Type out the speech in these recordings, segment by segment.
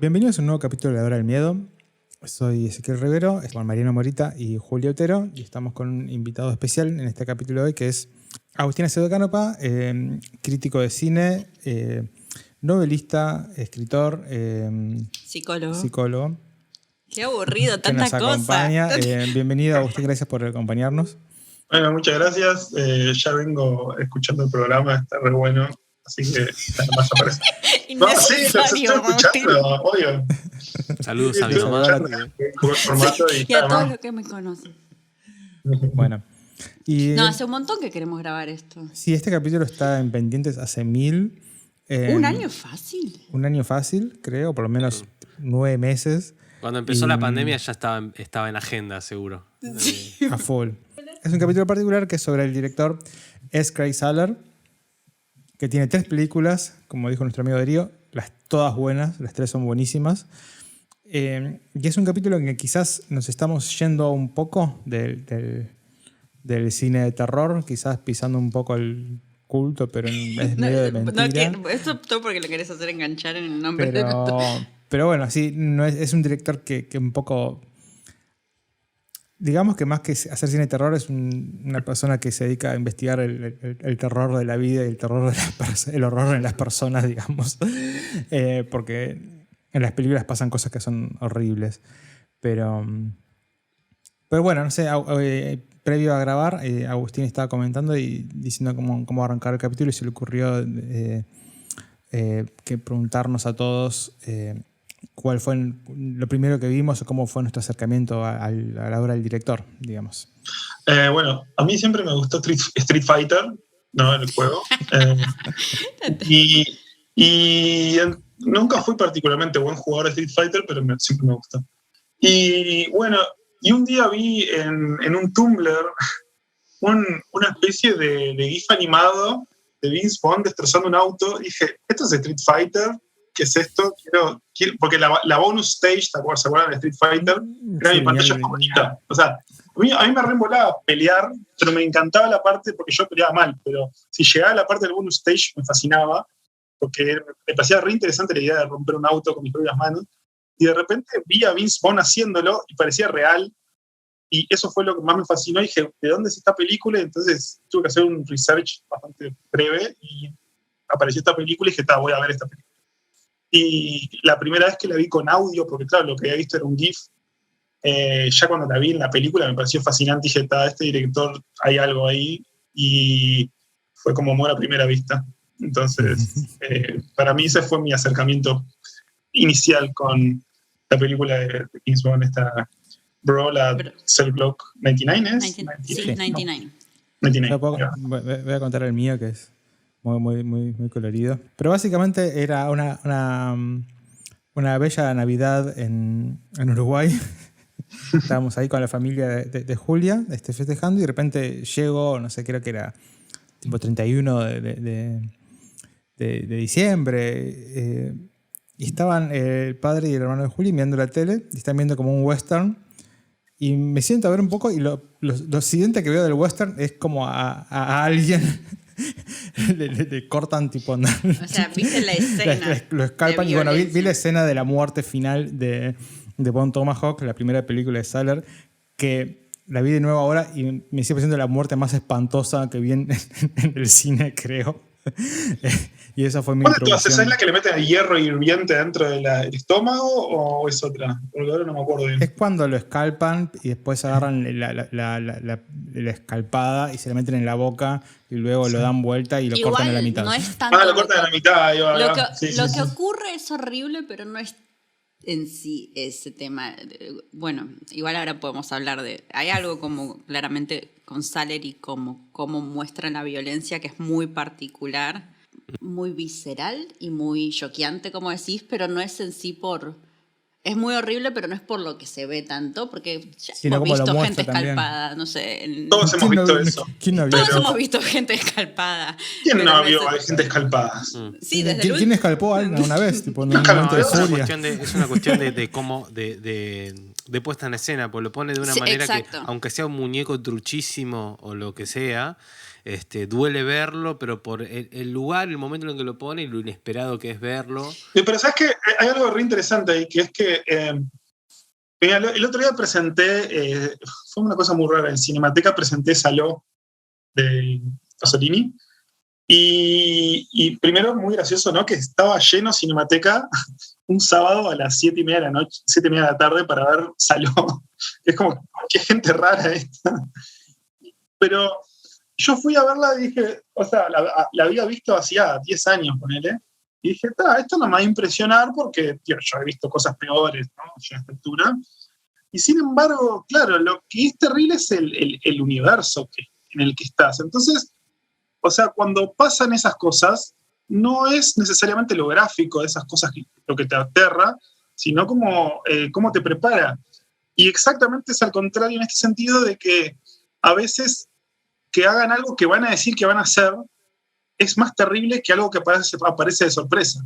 Bienvenidos a un nuevo capítulo de La Hora del Miedo. Soy Ezequiel Rivero, estoy con Mariano Morita y Julio Otero y estamos con un invitado especial en este capítulo de hoy que es Agustín Acevedo Cánopa, crítico de cine, novelista, escritor, psicólogo. Qué aburrido, que nos tanta cosa. acompaña. Bienvenido Agustín, gracias por acompañarnos. Bueno, muchas gracias. Ya vengo escuchando el programa, está re bueno. Así que nada más aparece. No, sí, los estoy escuchando, obvio. Saludos a mi mamá. Y a todos los que me conocen. Bueno. No, hace un montón que queremos grabar esto. Sí, este capítulo está en pendientes hace 1000. ¿Un año fácil? Un año fácil, creo, por lo menos 9 meses. Cuando empezó la pandemia ya estaba en agenda, seguro. Sí. A full. Es un capítulo particular que es sobre el director S. Craig Zahler, que tiene 3 películas, como dijo nuestro amigo Darío, todas buenas, las 3 son buenísimas. Y es un capítulo en que quizás nos estamos yendo un poco del cine de terror, quizás pisando un poco el culto, pero es medio de mentira. Esto todo porque lo querés hacer enganchar en el nombre. Pero bueno, sí, no es un director que un poco... Digamos que más que hacer cine de terror es una persona que se dedica a investigar el terror de la vida y el horror en las personas, digamos. Porque en las películas pasan cosas que son horribles. Pero bueno, no sé, previo a grabar, Agustín estaba comentando y diciendo cómo arrancar el capítulo y se le ocurrió que preguntarnos a todos... ¿Cuál fue lo primero que vimos o cómo fue nuestro acercamiento a la obra del director, digamos? Bueno, a mí siempre me gustó Street Fighter, ¿no? El juego. Y nunca fui particularmente buen jugador de Street Fighter, pero siempre me gustó. Y bueno, y un día vi en un Tumblr una especie de GIF animado de Vince Vaughn destrozando un auto. Y dije, ¿esto es Street Fighter? ¿Qué es esto? Quiero porque la bonus stage, ¿se acuerdan de Street Fighter? Era mi pantalla favorita. O sea, a mí me reembolaba pelear, pero me encantaba la parte, porque yo peleaba mal, pero si llegaba a la parte del bonus stage me fascinaba, porque me parecía re interesante la idea de romper un auto con mis propias manos, y de repente vi a Vince Vaughn haciéndolo y parecía real, y eso fue lo que más me fascinó. Y dije, ¿de dónde es esta película? Y entonces tuve que hacer un research bastante breve, y apareció esta película y dije, voy a ver esta película. Y la primera vez que la vi con audio, porque claro, lo que había visto era un GIF, ya cuando la vi en la película me pareció fascinante. Dije, este director, hay algo ahí. Y fue como amor a primera vista. Entonces, para mí ese fue mi acercamiento inicial con la película de Vince Vaughn, esta Cell Block 99, ¿es? Sí, 99. 99. Voy a contar el mío, que es muy colorido. Pero básicamente era una bella Navidad en Uruguay. Estábamos ahí con la familia de Julia, festejando, y de repente llego, no sé, creo que era tipo 31 de diciembre. Y estaban el padre y el hermano de Julia mirando la tele, y están viendo como un western. Y me siento a ver un poco, y lo siguiente que veo del western es como a alguien le cortan tipo... O sea, viste la escena. Lo escalpan. Y bueno, vi la escena de la muerte final de Bone Tomahawk, la primera película de Zahler, que la vi de nuevo ahora y me sigue pareciendo la muerte más espantosa que vi en el cine, creo. Y esa fue mi introducción. ¿Esa es la que le meten el hierro hirviente dentro del estómago o es otra? Porque ahora no me acuerdo bien. Es cuando lo escalpan y después agarran la escalpada y se la meten en la boca y luego lo dan vuelta y lo cortan a la mitad. No es tanto lo cortan a la mitad. Lo que ocurre es horrible, pero no es en sí ese tema. Bueno, igual ahora podemos hablar de... Hay algo como claramente con Zahler y cómo muestran la violencia, que es muy particular, muy visceral y muy choqueante, como decís, pero no es en sí por... Es muy horrible, pero no es por lo que se ve tanto, porque ya hemos visto gente escalpada, no sé. Todos hemos visto eso. Todos hemos visto gente escalpada. ¿Quién no vio gente escalpada? Sí, desde ¿Quién escalpó a alguien una vez? Tipo, en un momento de furia. Es una cuestión de cómo... de puesta en escena, pues lo pone de una manera exacto. Que, aunque sea un muñeco truchísimo o lo que sea, duele verlo, pero por el lugar, el momento en el que lo pone y lo inesperado que es verlo. Pero ¿sabes qué? Hay algo re interesante ahí, que es que mira, el otro día presenté, fue una cosa muy rara, en Cinemateca presenté Saló de Pasolini. Y primero, muy gracioso, ¿no? Que estaba lleno Cinemateca un sábado a las 7:30 de la noche, 7:30 de la tarde para ver Saló. Es como, qué gente rara esta. Pero yo fui a verla y dije, o sea, la había visto hacía 10 años, ponele. Y dije, esto no me va a impresionar porque, tío, yo he visto cosas peores, ¿no? Ya a esta altura. Y sin embargo, claro, lo que es terrible es el universo en el que estás. Entonces, o sea, cuando pasan esas cosas, no es necesariamente lo gráfico de esas cosas lo que te aterra, sino cómo te prepara. Y exactamente es al contrario en este sentido de que a veces que hagan algo que van a decir que van a hacer es más terrible que algo que aparece de sorpresa.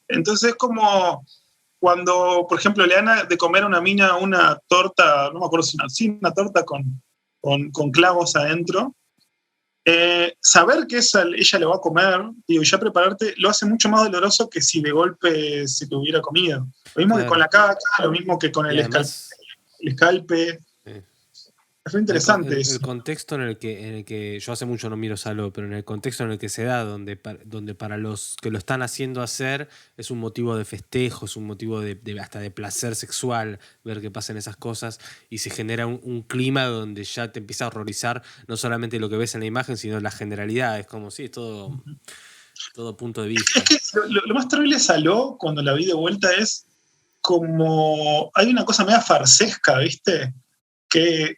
Entonces es como cuando, por ejemplo, le dan de comer a una mina una torta, no me acuerdo si una torta con clavos adentro. Saber que ella lo va a comer, digo, ya prepararte, lo hace mucho más doloroso que si de golpe se lo hubiera comido. Lo mismo que con la caca, lo mismo que con el escalpe. Es muy interesante eso. El contexto en el que yo hace mucho no miro Saló, pero en el contexto en el que se da, donde para los que lo están haciendo hacer es un motivo de festejo, es un motivo hasta de placer sexual ver que pasen esas cosas, y se genera un clima donde ya te empieza a horrorizar no solamente lo que ves en la imagen, sino la generalidad. Es como, sí, es todo punto de vista. Es que lo más terrible de Saló, cuando la vi de vuelta, es como hay una cosa media farsesca, ¿viste? Que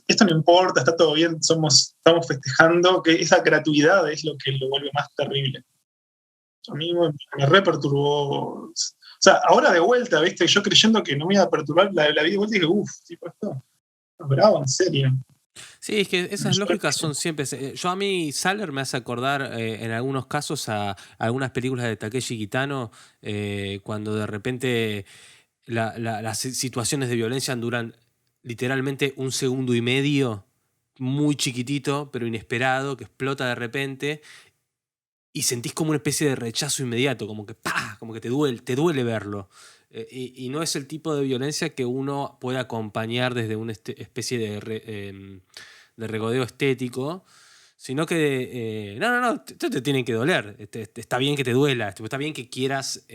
esto no importa, está todo bien, estamos festejando, que esa gratuidad es lo que lo vuelve más terrible. A mí me re perturbó. O sea, ahora de vuelta, ¿viste? Yo creyendo que no me iba a perturbar, la vi de vuelta y dije, tipo, esto es bravo, en serio. Sí, es que esas lógicas son siempre... a mí Saller me hace acordar en algunos casos a algunas películas de Takeshi Kitano, cuando de repente las situaciones de violencia duran literalmente 1,5 segundos, muy chiquitito, pero inesperado, que explota de repente, y sentís como una especie de rechazo inmediato, como que ¡pah! Como que te duele verlo. Y no es el tipo de violencia que uno puede acompañar desde una especie de regodeo estético, sino que no, te tienen que doler. Está bien que te duela, está bien que quieras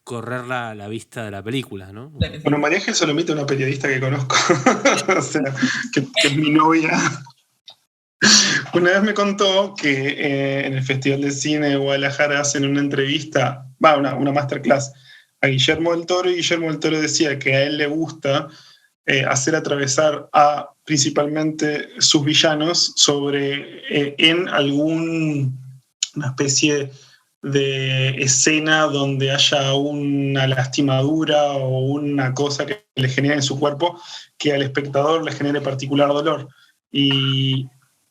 correr la vista de la película, ¿no? Bueno, María Ángel Solomita, una periodista que conozco, o sea, que es mi novia, una vez me contó que en el Festival de Cine de Guadalajara hacen una entrevista, una masterclass a Guillermo del Toro, y Guillermo del Toro decía que a él le gusta hacer atravesar a principalmente sus villanos en una especie de escena donde haya una lastimadura o una cosa que le genere en su cuerpo que al espectador le genere particular dolor. Y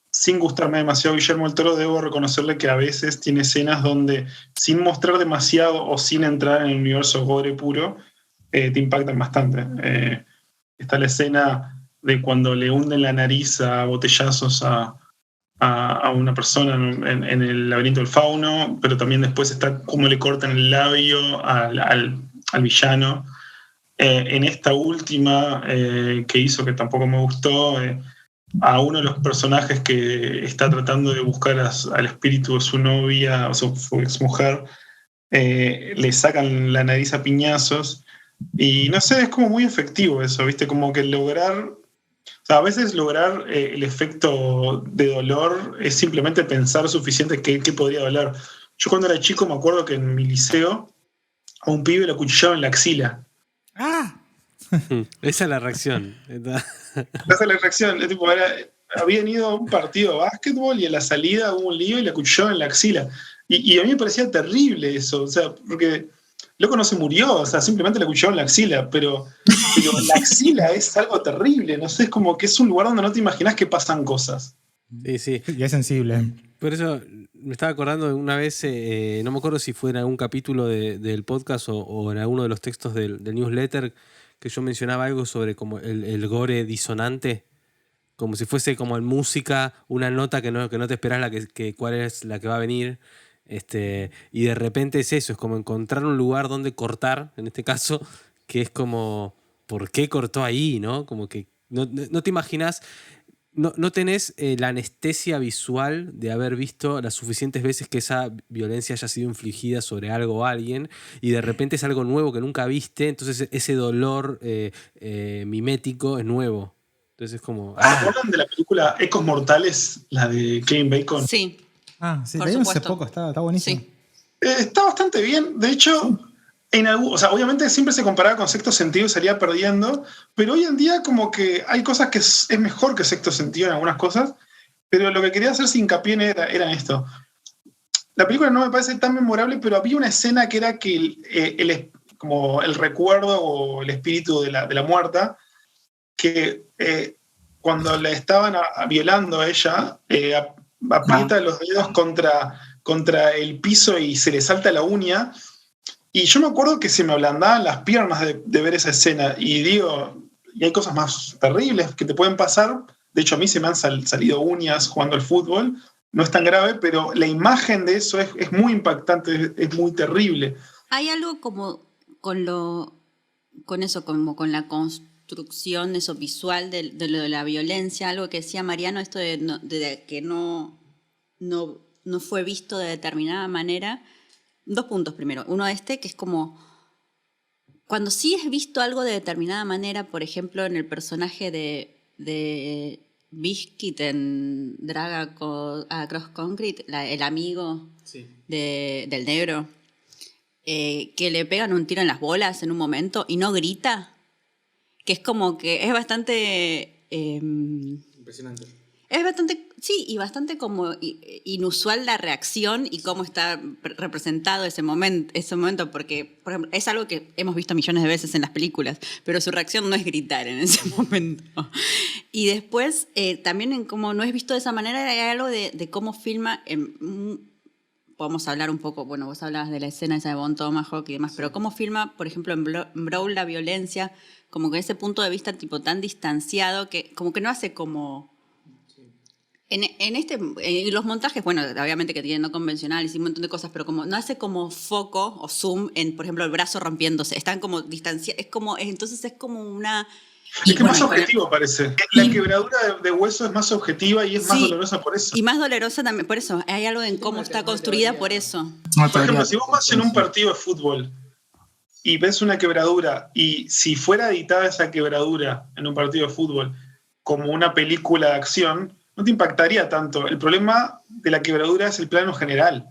sin gustarme demasiado Guillermo del Toro, debo reconocerle que a veces tiene escenas donde, sin mostrar demasiado o sin entrar en el universo gore puro, te impactan bastante. Está la escena de cuando le hunden la nariz a botellazos a una persona en el laberinto del fauno, pero también después está cómo le cortan el labio al villano. En esta última que hizo, que tampoco me gustó, a uno de los personajes que está tratando de buscar al espíritu de su novia o su exmujer, le sacan la nariz a piñazos, y no sé, es como muy efectivo eso, ¿viste? Como que a veces lograr el efecto de dolor es simplemente pensar suficiente qué podría doler. Yo cuando era chico me acuerdo que en mi liceo a un pibe lo acuchillaban en la axila. ¡Ah! Esa es la reacción. Esa es la reacción. Habían ido a un partido de básquetbol y en la salida hubo un lío y le acuchillaban en la axila. Y a mí me parecía terrible eso, o sea, porque loco no se murió, o sea, simplemente le acuchillaban la axila, pero la axila es algo terrible, no sé, es como que es un lugar donde no te imaginas que pasan cosas. Sí. Y es sensible. Por eso me estaba acordando de una vez, no me acuerdo si fue en algún capítulo del podcast o en alguno de los textos del newsletter, que yo mencionaba algo sobre como el gore disonante, como si fuese como en música, una nota que no te esperás cuál es la que va a venir. Y de repente es eso, es como encontrar un lugar donde cortar, en este caso, que es como, ¿por qué cortó ahí? ¿No? Como que no te imaginas, no tenés la anestesia visual de haber visto las suficientes veces que esa violencia haya sido infligida sobre algo o alguien, y de repente es algo nuevo que nunca viste, entonces ese dolor mimético es nuevo. Entonces es como... ¿Se acuerdan de la película Ecos Mortales, la de Kevin Bacon? Sí, Sí, por la vimos hace supuesto. poco, está buenísimo. Sí. Está bastante bien. De hecho, o sea, obviamente siempre se comparaba con Sexto Sentido y salía perdiendo, pero hoy en día como que hay cosas que es mejor que Sexto Sentido en algunas cosas, pero lo que quería hacerse hincapié era esto. La película no me parece tan memorable, pero había una escena que era que como el recuerdo o el espíritu de la muerta, que cuando la estaban violando a ella, aprieta los dedos contra el piso y se le salta la uña. Y yo me acuerdo que se me ablandaban las piernas de ver esa escena. Y digo, y hay cosas más terribles que te pueden pasar. De hecho, a mí se me han salido uñas jugando al fútbol. No es tan grave, pero la imagen de eso es muy impactante, es muy terrible. Hay algo como con eso, como con la construcción, eso visual de lo de la violencia, algo que decía Mariano, esto de que no fue visto de determinada manera. 2 puntos primero. Uno que es como, cuando sí es visto algo de determinada manera, por ejemplo, en el personaje de Biscuit en Drag Across Concrete, el amigo del negro, que le pegan un tiro en las bolas en un momento y no grita, que es como que es bastante... Impresionante. Es bastante, sí, y bastante como inusual la reacción y cómo está representado ese momento, porque, por ejemplo, es algo que hemos visto millones de veces en las películas, pero su reacción no es gritar en ese momento. Y después, también en cómo no es visto de esa manera, hay algo de cómo filma, podemos hablar un poco, bueno, vos hablabas de la escena esa de Bone Tomahawk y demás, pero cómo filma, por ejemplo, en Brawl la violencia, como que ese punto de vista tipo tan distanciado, que como que no hace como... En los montajes, bueno, obviamente que tienen no convencionales y un montón de cosas, pero como no hace como foco o zoom en, por ejemplo, el brazo rompiéndose. Están como distanciados. Entonces es como una... Es que es más objetivo, parece. La quebradura de hueso es más objetiva y es más dolorosa por eso. Y más dolorosa también, por eso. Hay algo en cómo está construida por eso. Por ejemplo, si vos vas en un partido de fútbol y ves una quebradura, y si fuera editada esa quebradura en un partido de fútbol como una película de acción, no te impactaría tanto. El problema de la quebradura es el plano general.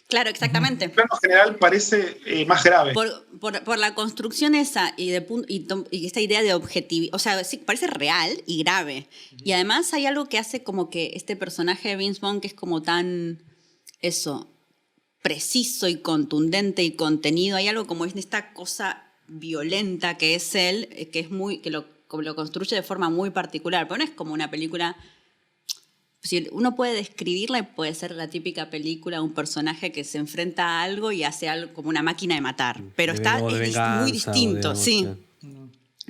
Claro, exactamente. El plano general parece más grave. Por la construcción esa y esta idea de objetividad, o sea, sí, parece real y grave. Y además hay algo que hace como que este personaje de Vince Vaughn, que es como tan, preciso y contundente y contenido, hay algo como en esta cosa violenta que es él, que lo construye de forma muy particular, pero no es como una película... Si uno puede describirla y puede ser la típica película de un personaje que se enfrenta a algo y hace algo como una máquina de matar. Pero es muy distinto, sí.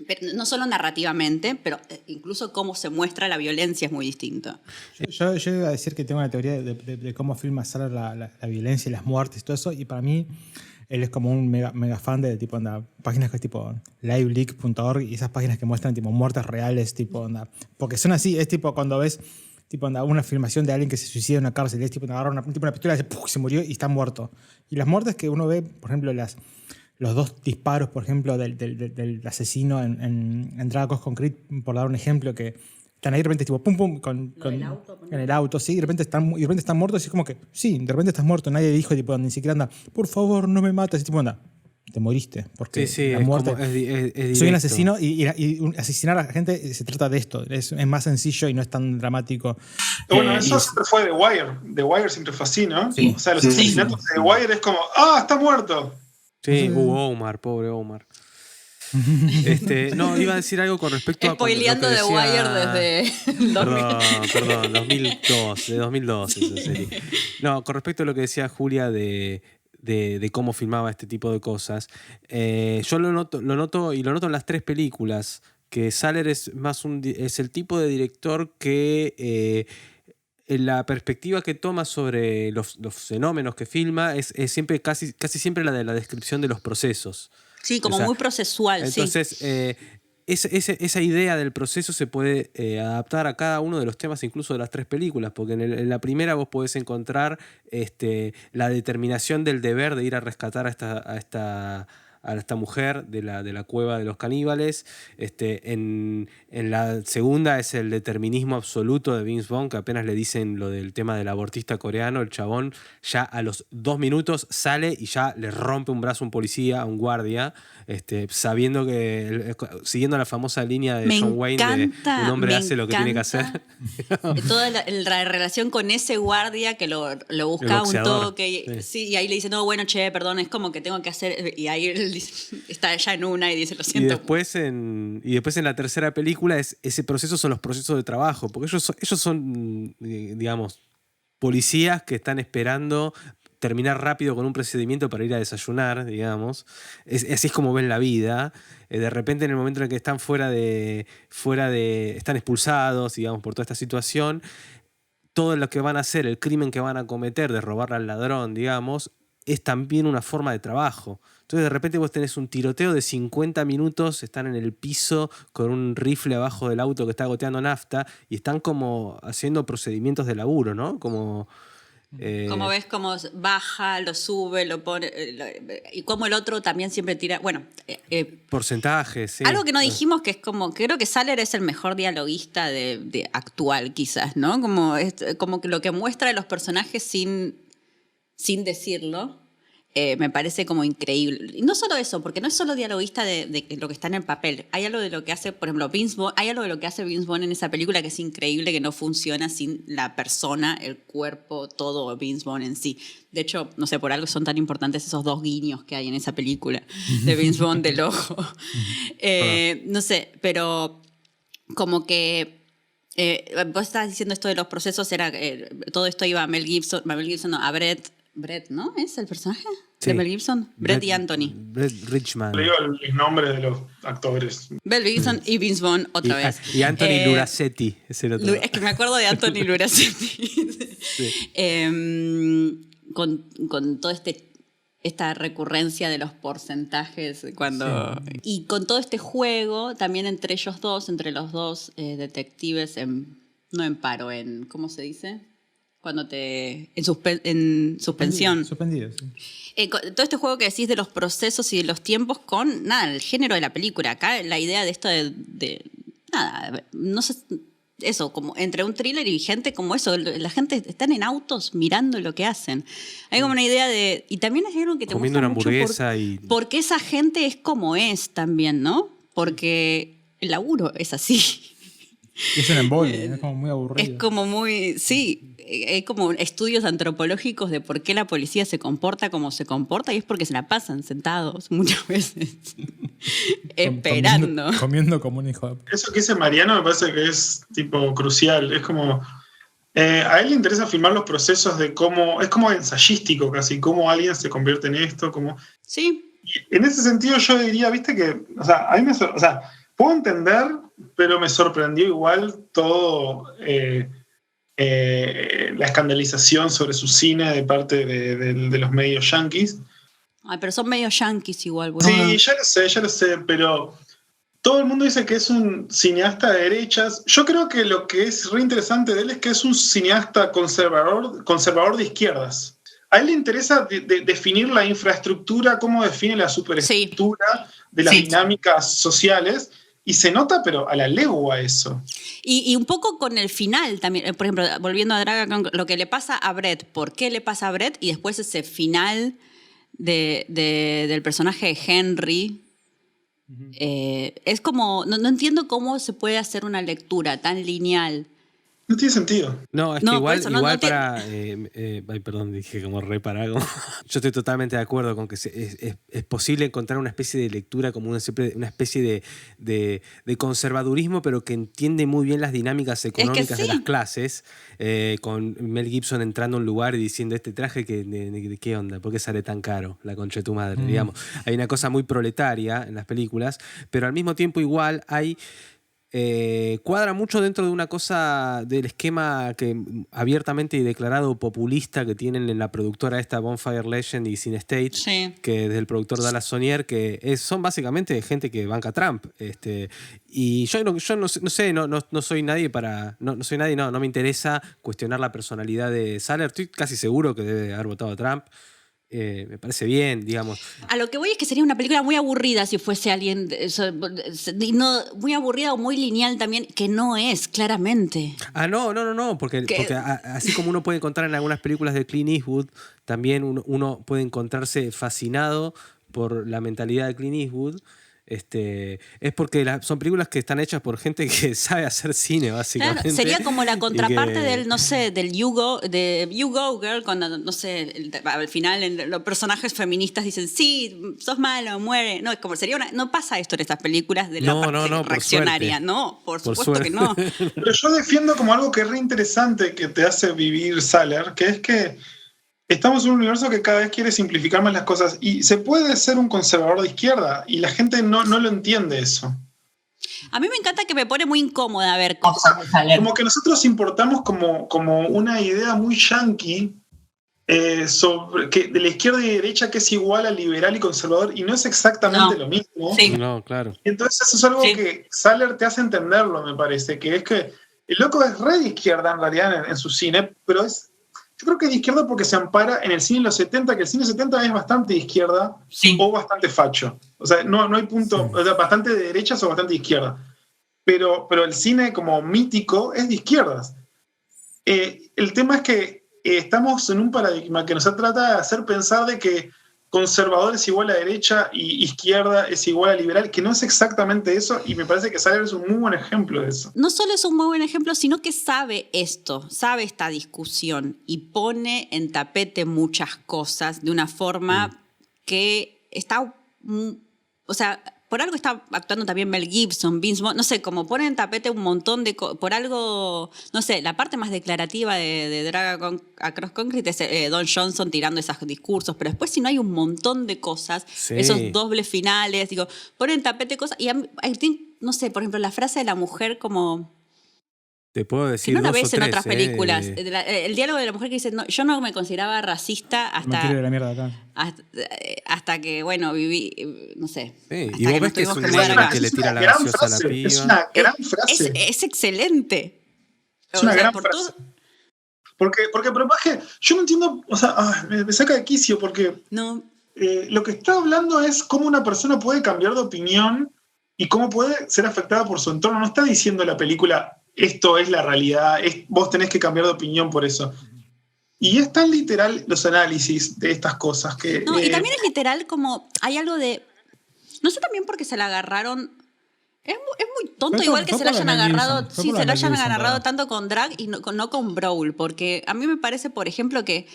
Pero no solo narrativamente, pero incluso cómo se muestra la violencia es muy distinto. Yo iba a decir que tengo una teoría de cómo filma Saller la violencia y las muertes y todo eso, y para mí él es como un mega fan de tipo páginas que es tipo liveleak.org y esas páginas que muestran tipo muertes reales, tipo porque son así, es tipo cuando ves tipo una filmación de alguien que se suicida en una cárcel, es tipo agarra una pistola y se murió y está muerto. Y las muertes que uno ve, por ejemplo, los 2 disparos, por ejemplo, del asesino en Drag Across Concrete, por dar un ejemplo, que están ahí de repente tipo pum pum en el auto, sí, y de repente están muertos, y es como que sí, de repente estás muerto, nadie dijo tipo ni siquiera anda, por favor, no me mates, y tipo anda, te moriste, porque sí, la muerte es soy un asesino y asesinar a la gente se trata de esto, es más sencillo y no es tan dramático. Bueno, eso siempre fue The Wire. The Wire siempre fue así, ¿no? Sí, o sea, los asesinatos de The Wire es como, está muerto. Sí, Omar, pobre Omar. No, iba a decir algo con respecto a... Spoileando The Wire desde el 2000. Perdón, 2002 esa serie. No, con respecto a lo que decía Julia de cómo filmaba este tipo de cosas, yo lo noto en las 3 películas, que Saller es más es el tipo de director que la perspectiva que toma sobre los fenómenos que filma es siempre, casi siempre la de la descripción de los procesos. Sí, como muy procesual, entonces, esa idea del proceso se puede adaptar a cada uno de los temas, incluso de las 3 películas, porque en la primera vos podés encontrar la determinación del deber de ir a rescatar a esta mujer de la cueva de los caníbales. En la segunda es el determinismo absoluto de Vince Vaughn, que apenas le dicen lo del tema del abortista coreano, el chabón ya a los 2 minutos sale y ya le rompe un brazo a un policía, a un guardia, sabiendo que, siguiendo la famosa línea de John Wayne de un hombre hace lo que tiene que hacer. Toda la relación con ese guardia que lo busca un toque, sí, y ahí le dice, no, bueno, che, perdón, es como que tengo que hacer, y ahí él dice, está ya en una y dice, lo siento. Y después en la tercera película ese proceso son los procesos de trabajo, porque ellos son, digamos, policías que están esperando terminar rápido con un procedimiento para ir a desayunar, digamos. Así es como ven la vida. De repente, en el momento en el que están están expulsados, digamos, por toda esta situación, todo lo que van a hacer, el crimen que van a cometer de robarle al ladrón, digamos, es también una forma de trabajo. Entonces de repente vos tenés un tiroteo de 50 minutos, están en el piso con un rifle abajo del auto que está goteando nafta y están como haciendo procedimientos de laburo, ¿no? Como ves cómo baja, lo sube, lo pone, y como el otro también siempre tira, bueno, porcentajes, sí. Algo que no dijimos, que es como, creo que Saller es el mejor dialoguista de actual, quizás, ¿no? Como que lo que muestra de los personajes sin decirlo, me parece como increíble. Y no solo eso, porque no es solo dialoguista de lo que está en el papel. Hay algo de lo que hace, por ejemplo, Vince Vaughn, hay algo de lo que hace Vince Vaughn en esa película que es increíble, que no funciona sin la persona, el cuerpo, todo Vince Vaughn en sí. De hecho, no sé, por algo son tan importantes esos 2 guiños que hay en esa película de Vince Vaughn del ojo. No sé, pero como que vos estabas diciendo esto de los procesos, todo esto iba a Mel Gibson, no, a Brett, ¿no? ¿Es el personaje de Mel Gibson? Brett y Anthony. Brett Richman. Le digo el nombre de los actores. Mel Gibson y Vince Vaughn otra vez. Y Anthony Luracetti es el otro. Es que me acuerdo de Anthony Luracetti. Sí. Con toda esta recurrencia de los porcentajes y con todo este juego también entre los dos detectives no en paro, ¿cómo se dice? Cuando en suspensión. Suspendido, sí. Todo este juego que decís de los procesos y de los tiempos con, nada, el género de la película. Acá la idea de esto de nada, no sé, eso, como entre un thriller y gente como eso, la gente están en autos mirando lo que hacen. Hay como una idea de, y también es algo que te comiendo muestra una hamburguesa mucho porque esa gente es como es también, ¿no? Porque el laburo es así. Es un embole, es como muy aburrido. Es como muy, sí, hay como estudios antropológicos de por qué la policía se comporta como se comporta y es porque se la pasan sentados muchas veces esperando. Comiendo como un hijo de... Eso que dice Mariano me parece que es tipo crucial. Es como... a él le interesa filmar los procesos de cómo... Es como ensayístico casi, cómo alguien se convierte en esto, como... Sí. Y en ese sentido yo diría, viste que... O sea, a mí puedo entender, pero me sorprendió igual todo... la escandalización sobre su cine de parte de los medios yanquis. Ay, pero son medios yanquis igual. Bueno. Sí, ya lo sé, pero todo el mundo dice que es un cineasta de derechas. Yo creo que lo que es re interesante de él es que es un cineasta conservador de izquierdas. A él le interesa definir la infraestructura, cómo define la superestructura de las dinámicas sociales. Y se nota, pero a la legua eso. Y un poco con el final también. Por ejemplo, volviendo a Dragon, lo que le pasa a Brett, ¿por qué le pasa a Brett? Y después ese final del personaje de Henry. Es como... No entiendo cómo se puede hacer una lectura tan lineal No tiene sentido. No, es No, que por igual, eso, no igual tiene- para. Ay, perdón, dije como re para algo. Yo estoy totalmente de acuerdo con que es posible encontrar una especie de lectura como una especie de conservadurismo, pero que entiende muy bien las dinámicas económicas de las sí. clases. Con Mel Gibson entrando a un lugar y diciendo: este traje, de ¿qué onda? ¿Por qué sale tan caro? La concha de tu madre, digamos. Hay una cosa muy proletaria en las películas, pero al mismo tiempo, igual hay. Cuadra mucho dentro de una cosa del esquema que abiertamente y declarado populista que tienen en la productora esta Bonfire Legend y Sin State, Sí. que desde el productor Dallas Sonier, que son básicamente gente que banca a Trump. Y yo no sé, no soy nadie para. No soy nadie, no me interesa cuestionar la personalidad de Saller. Estoy casi seguro que debe haber votado a Trump. Me parece bien, digamos. A lo que voy es que sería una película muy aburrida si fuese alguien, muy aburrida o muy lineal también, que no es, claramente. No, porque así como uno puede encontrar en algunas películas de Clint Eastwood, también uno puede encontrarse fascinado por la mentalidad de Clint Eastwood. Es porque son películas que están hechas por gente que sabe hacer cine, básicamente. Claro, sería como la contraparte que... del, no sé, del You Go Girl, cuando, no sé, al final los personajes feministas dicen, sí, sos malo, muere. No, es como no pasa esto en estas películas de la parte reaccionaria. No, por supuesto que no. Pero yo defiendo como algo que es re interesante que te hace vivir Saller, que es que estamos en un universo que cada vez quiere simplificar más las cosas y se puede ser un conservador de izquierda y la gente no lo entiende eso. A mí me encanta que me pone muy incómoda ver cosas de Saller. Como que nosotros importamos como una idea muy yankee sobre que de la izquierda y derecha que es igual a liberal y conservador y no es exactamente lo mismo. Sí. No, claro. Entonces eso es algo que Saller te hace entenderlo, me parece, que es que el loco es re de izquierda en realidad en su cine, pero yo creo que es de izquierda porque se ampara en el cine de los 70, que el cine 70 es bastante de izquierda o bastante facho. O sea, no hay punto, o sea, bastante de derechas o bastante de izquierda. Pero el cine como mítico es de izquierdas. El tema es que estamos en un paradigma que nos trata de hacer pensar de que conservador es igual a derecha y izquierda es igual a liberal, que no es exactamente eso, y me parece que Saller es un muy buen ejemplo de eso. No solo es un muy buen ejemplo, sino que sabe esta discusión y pone en tapete muchas cosas de una forma que está, o sea, por algo está actuando también Mel Gibson, Vince Vaughn, no sé, como pone en tapete un montón de cosas, por algo, no sé, la parte más declarativa de Drag Across Concrete es Don Johnson tirando esos discursos, pero después si no hay un montón de cosas, esos dobles finales, digo, pone en tapete cosas, y no sé, por ejemplo, la frase de la mujer como... Te puedo decir que no la dos ves o en tres, otras películas. El diálogo de la mujer que dice, no, yo no me consideraba racista Me quiero ir a la mierda acá. hasta que, bueno, viví, no sé. Sí, hasta y vos que ves que es nos un tuvimos negro mudar que acá. le tira la gran gaseosa a la frase, piba. es una gran frase. Es excelente. Es una gran frase. Porque pero Paje, yo no entiendo, o sea, me saca de quicio porque no. Lo que está hablando es cómo una persona puede cambiar de opinión y cómo puede ser afectada por su entorno. No está diciendo la película, esto es la realidad, vos tenés que cambiar de opinión por eso. Y es tan literal los análisis de estas cosas que... No, y también es literal como hay algo de... No sé también porque se la agarraron... Es muy tonto igual que se la hayan agarrado... Sí, se la hayan agarrado tanto con Drag y no con Brawl. Porque a mí me parece, por ejemplo, que...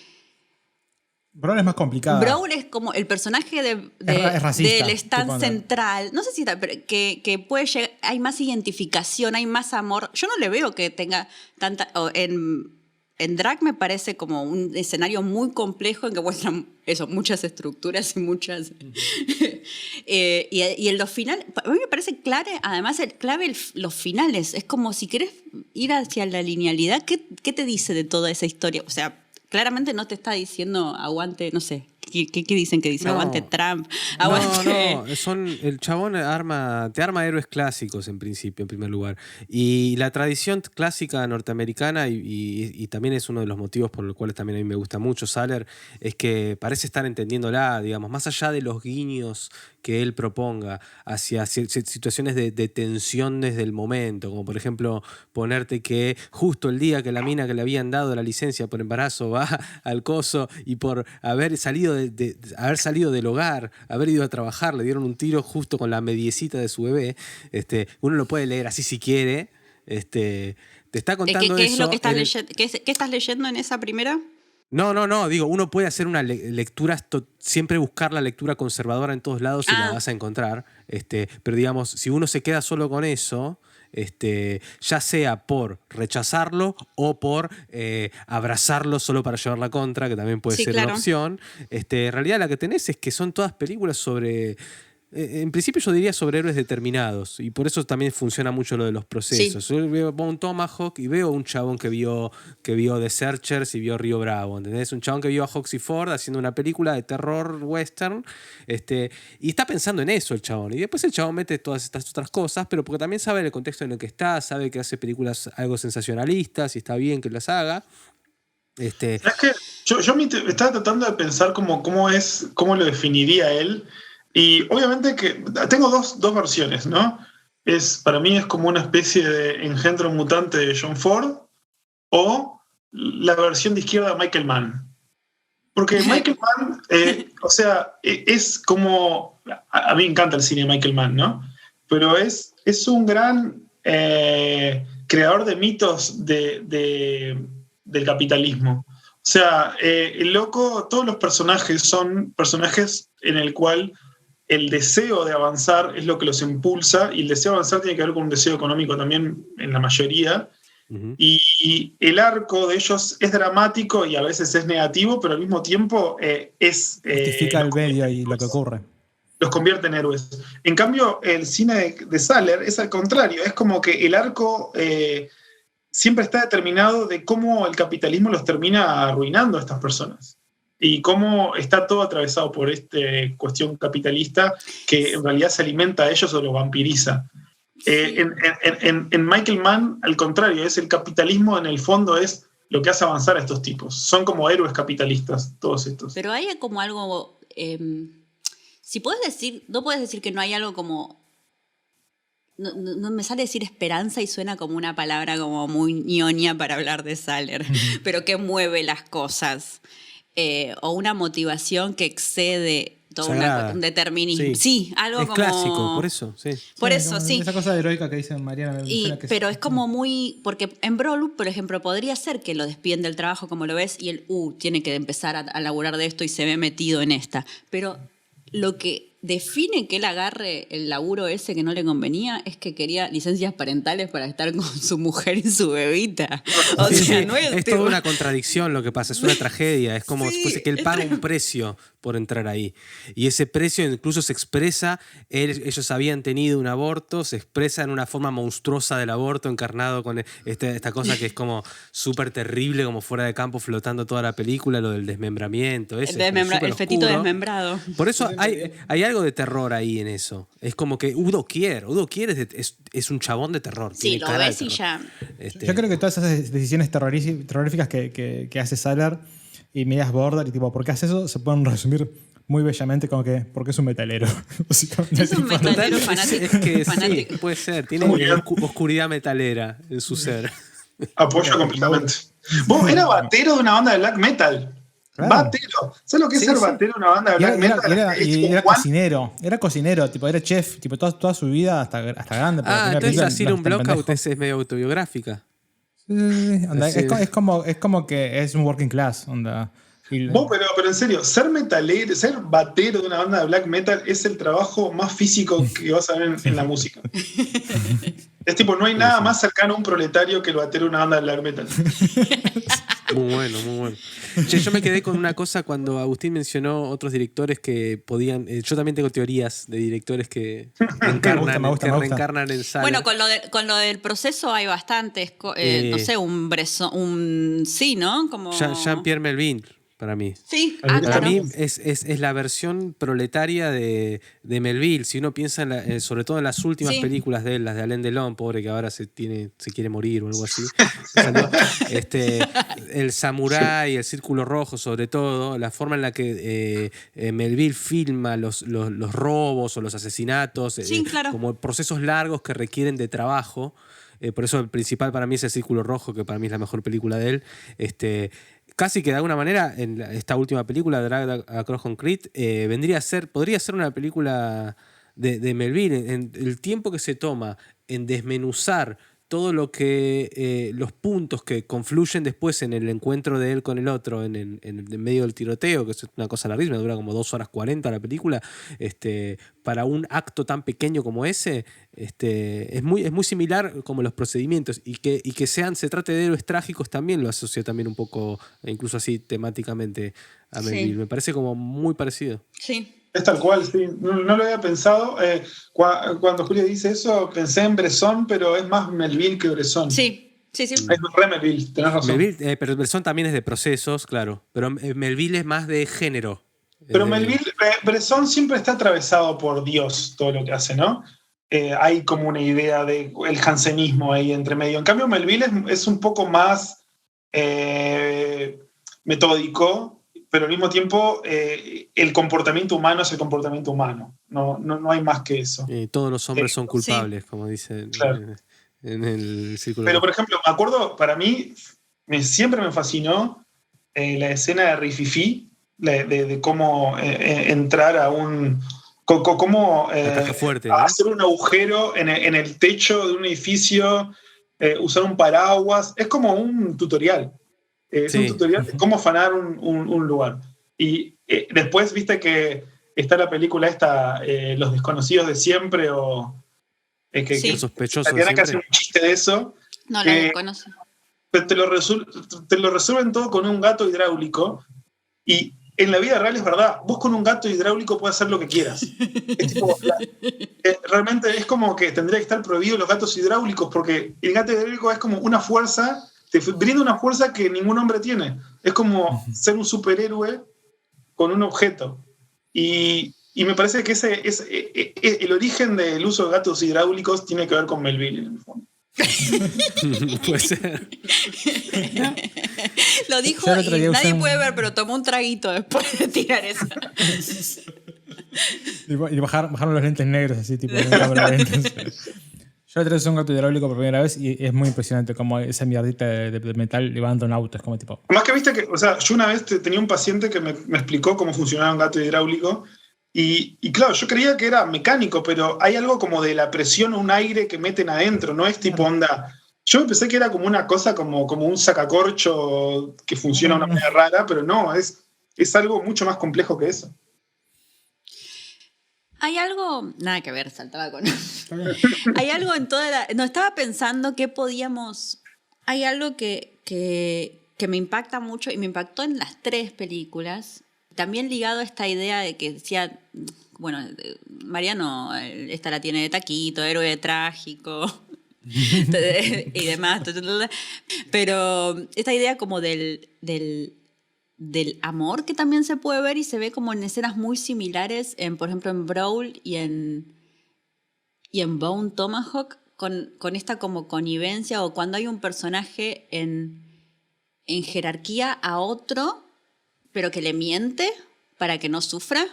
Brawl es más complicado. Brawl es como el personaje es racista, del stand central. No sé si pero que puede llegar, hay más identificación, hay más amor. Yo no le veo que tenga tanta... En Drag me parece como un escenario muy complejo en que muestran muchas estructuras y muchas... y en los finales, a mí me parece clave los finales. Es como si querés ir hacia la linealidad, ¿qué te dice de toda esa historia? O sea, claramente no te está diciendo aguante, no sé, ¿qué dicen que dice? No. Aguante Trump, aguante... No, el chabón te arma héroes clásicos en principio, en primer lugar. Y la tradición clásica norteamericana, y también es uno de los motivos por los cuales también a mí me gusta mucho Saller, es que parece estar entendiéndola, digamos, más allá de los guiños que él proponga hacia situaciones de tensión desde el momento, como por ejemplo ponerte que justo el día que la mina que le habían dado la licencia por embarazo va al coso y por haber salido del hogar, haber ido a trabajar, le dieron un tiro justo con la mediecita de su bebé, uno lo puede leer así si quiere, Te está ¿Qué, contando qué eso. es lo que estás leyendo? ¿Qué estás leyendo en esa primera? No, digo, uno puede hacer una lectura, siempre buscar la lectura conservadora en todos lados y la vas a encontrar, pero digamos, si uno se queda solo con eso, ya sea por rechazarlo o por abrazarlo solo para llevar la contra, que también puede ser claro. una opción, en realidad la que tenés es que son todas películas sobre... En principio yo diría sobre héroes determinados y por eso también funciona mucho lo de los procesos. Sí. Yo veo un Tomahawk y veo un chabón que vio The Searchers y vio Río Bravo, ¿entendés? Un chabón que vio a Hoxie Ford haciendo una película de terror western y está pensando en eso el chabón. Y después el chabón mete todas estas otras cosas, pero porque también sabe el contexto en el que está, sabe que hace películas algo sensacionalistas y está bien que las haga. Es que yo estaba tratando de pensar cómo lo definiría él. Y obviamente que tengo dos versiones, ¿no? Para mí es como una especie de engendro mutante de John Ford o la versión de izquierda de Michael Mann. Porque Michael Mann, es como... A mí me encanta el cine de Michael Mann, ¿no? Pero es un gran creador de mitos del capitalismo. O sea, el loco, todos los personajes son personajes en el cual el deseo de avanzar es lo que los impulsa, y el deseo de avanzar tiene que ver con un deseo económico también en la mayoría. Uh-huh. Y el arco de ellos es dramático y a veces es negativo, pero al mismo tiempo justifica el medio y lo que ocurre. Los convierte en héroes. En cambio, el cine de Saller es al contrario, es como que el arco siempre está determinado de cómo el capitalismo los termina arruinando a estas personas. Y cómo está todo atravesado por esta cuestión capitalista que en realidad se alimenta a ellos o los vampiriza. Sí. En Michael Mann, al contrario, es el capitalismo en el fondo es lo que hace avanzar a estos tipos. Son como héroes capitalistas, todos estos. Pero hay como algo... si puedes decir, no puedes decir que no hay algo como... No me sale decir esperanza y suena como una palabra como muy ñoña para hablar de Saller, pero que mueve las cosas. O una motivación que excede todo un determinismo. Sí, algo es como... clásico, por eso, sí. Por eso, sí. Esa cosa heroica que dice Mariana. Pero es como muy... Porque en Brawl, por ejemplo, podría ser que lo despiden del trabajo, como lo ves, y él tiene que empezar a laburar de esto y se ve metido en esta. Pero lo que define que él agarre el laburo ese que no le convenía es que quería licencias parentales para estar con su mujer y su bebita. O sea, no es toda una contradicción lo que pasa, es una tragedia, es como si fuese que él paga un precio por entrar ahí. Y ese precio incluso se expresa, ellos habían tenido un aborto, se expresa en una forma monstruosa del aborto encarnado con esta cosa que es como súper terrible, como fuera de campo flotando toda la película, lo del desmembramiento. El fetito desmembrado. Por eso hay algo de terror ahí en eso. Es como que Udo Kier es un chabón de terror. Sí, lo ves y ya. Yo creo que todas esas decisiones terroríficas que hace Saller y medias border y tipo, ¿por qué hace eso? Se pueden resumir muy bellamente como que porque es un metalero. Es un metalero fanático. Es que sí, puede ser. Tiene oscuridad metalera en su ser. Apoyo completamente. Vos era batero de una banda de black metal. Claro. Batero. ¿Sabes lo que es ser batero de una banda de black metal? Era cocinero. Era cocinero, tipo, era chef, tipo, toda su vida hasta grande. Entonces Asylum Blockout es medio autobiográfica. Es como que es un working class. Onda. Pero en serio, ser metalero, ser batero de una banda de black metal es el trabajo más físico que vas a ver en la música. Es tipo, no hay nada más cercano a un proletario que el batero de una banda de black metal. Muy bueno, muy bueno. Che, yo me quedé con una cosa cuando Agustín mencionó otros directores que podían... yo también tengo teorías de directores que reencarnan en Saller. Bueno, con lo del proceso hay bastantes. No sé, sí, ¿no? Como... Jean-Pierre Melville. Para mí. Sí, para mí es la versión proletaria de Melville. Si uno piensa sobre todo en las últimas películas de él, las de Alain Delon, pobre que ahora se quiere morir o algo así. El samurái, el círculo rojo, sobre todo, la forma en la que Melville filma los robos o los asesinatos, claro. como procesos largos que requieren de trabajo. Por eso el principal para mí es el Círculo Rojo, que para mí es la mejor película de él. Casi que de alguna manera, en esta última película, Drag Across Concrete, podría ser una película de Melville. En el tiempo que se toma en desmenuzar todo lo que los puntos que confluyen después en el encuentro de él con el otro en el medio del tiroteo, que es una cosa larguísima, dura como 2 horas 40 la película, para un acto tan pequeño como ese, es muy similar como los procedimientos, y que se trate de héroes trágicos también lo asocia también un poco, incluso así temáticamente, a Melville. Me parece como muy parecido. Sí. Es tal cual, sí. No lo había pensado. Cuando Julia dice eso, pensé en Bresson, pero es más Melville que Bresson. Sí. Es re Melville, tenés razón. Melville, pero Bresson también es de procesos, claro. Pero Melville es más de género. Pero Bresson siempre está atravesado por Dios, todo lo que hace, ¿no? Hay como una idea del jansenismo ahí entre medio. En cambio, Melville es un poco más metódico, pero al mismo tiempo el comportamiento humano es el comportamiento humano. No hay más que eso. Todos los hombres son culpables, como dicen en el círculo. Pero, por ejemplo, me acuerdo, para mí, siempre me fascinó la escena de Rififi, de cómo entrar a un... cómo fuerte, ¿no? hacer un agujero en el techo de un edificio, usar un paraguas. Es como un tutorial. Es un tutorial de cómo afanar un lugar. Y después, viste que está la película esta, Los desconocidos de siempre, o... Los sospechosos Tatiana, de que hace siempre. un chiste de eso. No la desconozco. Te lo resuelven todo con un gato hidráulico, y en la vida real es verdad, vos con un gato hidráulico puedes hacer lo que quieras. Es tipo, realmente es como que tendría que estar prohibido los gatos hidráulicos, porque el gato hidráulico es como una fuerza, te brinda una fuerza que ningún hombre tiene. Es como ser un superhéroe con un objeto. Y me parece que el origen del uso de gatos hidráulicos tiene que ver con Melville, en el fondo. Puede ser. Lo dijo y nadie puede ver, pero tomó un traguito después de tirar eso. Y bajaron los lentes negros, así, tipo, en cámara de lentes. Yo le traje un gato hidráulico por primera vez y es muy impresionante como esa mierdita de metal levanta un auto. Es como tipo... Más que viste que, o sea, yo una vez tenía un paciente que me explicó cómo funcionaba un gato hidráulico. Y claro, yo creía que era mecánico, pero hay algo como de la presión o un aire que meten adentro, no es tipo onda. Yo pensé que era como una cosa, como un sacacorcho que funciona de una manera rara, pero no, es algo mucho más complejo que eso. Hay algo, nada que ver, saltaba con... Hay algo en toda la... No, estaba pensando que podíamos... Hay algo que me impacta mucho y me impactó en las 3 películas. También ligado a esta idea de que decía, bueno, Mariano, esta la tiene de taquito, héroe trágico y demás. Pero esta idea como del amor que también se puede ver y se ve como en escenas muy similares, por ejemplo, en Brawl y en Bone Tomahawk, con esta como connivencia, o cuando hay un personaje en jerarquía a otro, pero que le miente para que no sufra.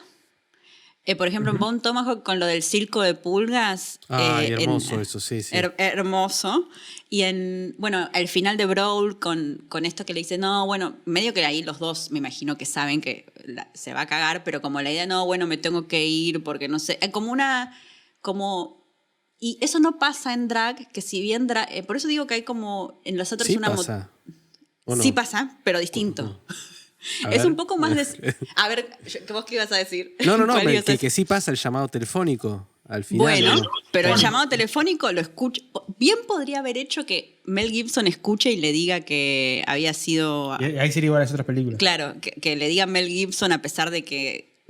Por ejemplo, en Bone Tomahawk, con lo del circo de pulgas. Hermoso eso, sí. Hermoso. Y al final de Brawl, con esto que le dice, no, bueno, medio que ahí los dos me imagino que saben que se va a cagar, pero como la idea, no, bueno, me tengo que ir porque no sé, y eso no pasa en drag, que si bien drag, por eso digo que hay como en los otros sí una... Pasa. ¿O no? Sí pasa, pero distinto. Es un poco más de... A ver, ¿vos qué ibas a decir? No, que sí pasa el llamado telefónico al final. Bueno, pero el llamado telefónico lo escucha... Bien podría haber hecho que Mel Gibson escuche y le diga que había sido... Y ahí sería igual a las otras películas. Claro, que le diga Mel Gibson a pesar de que,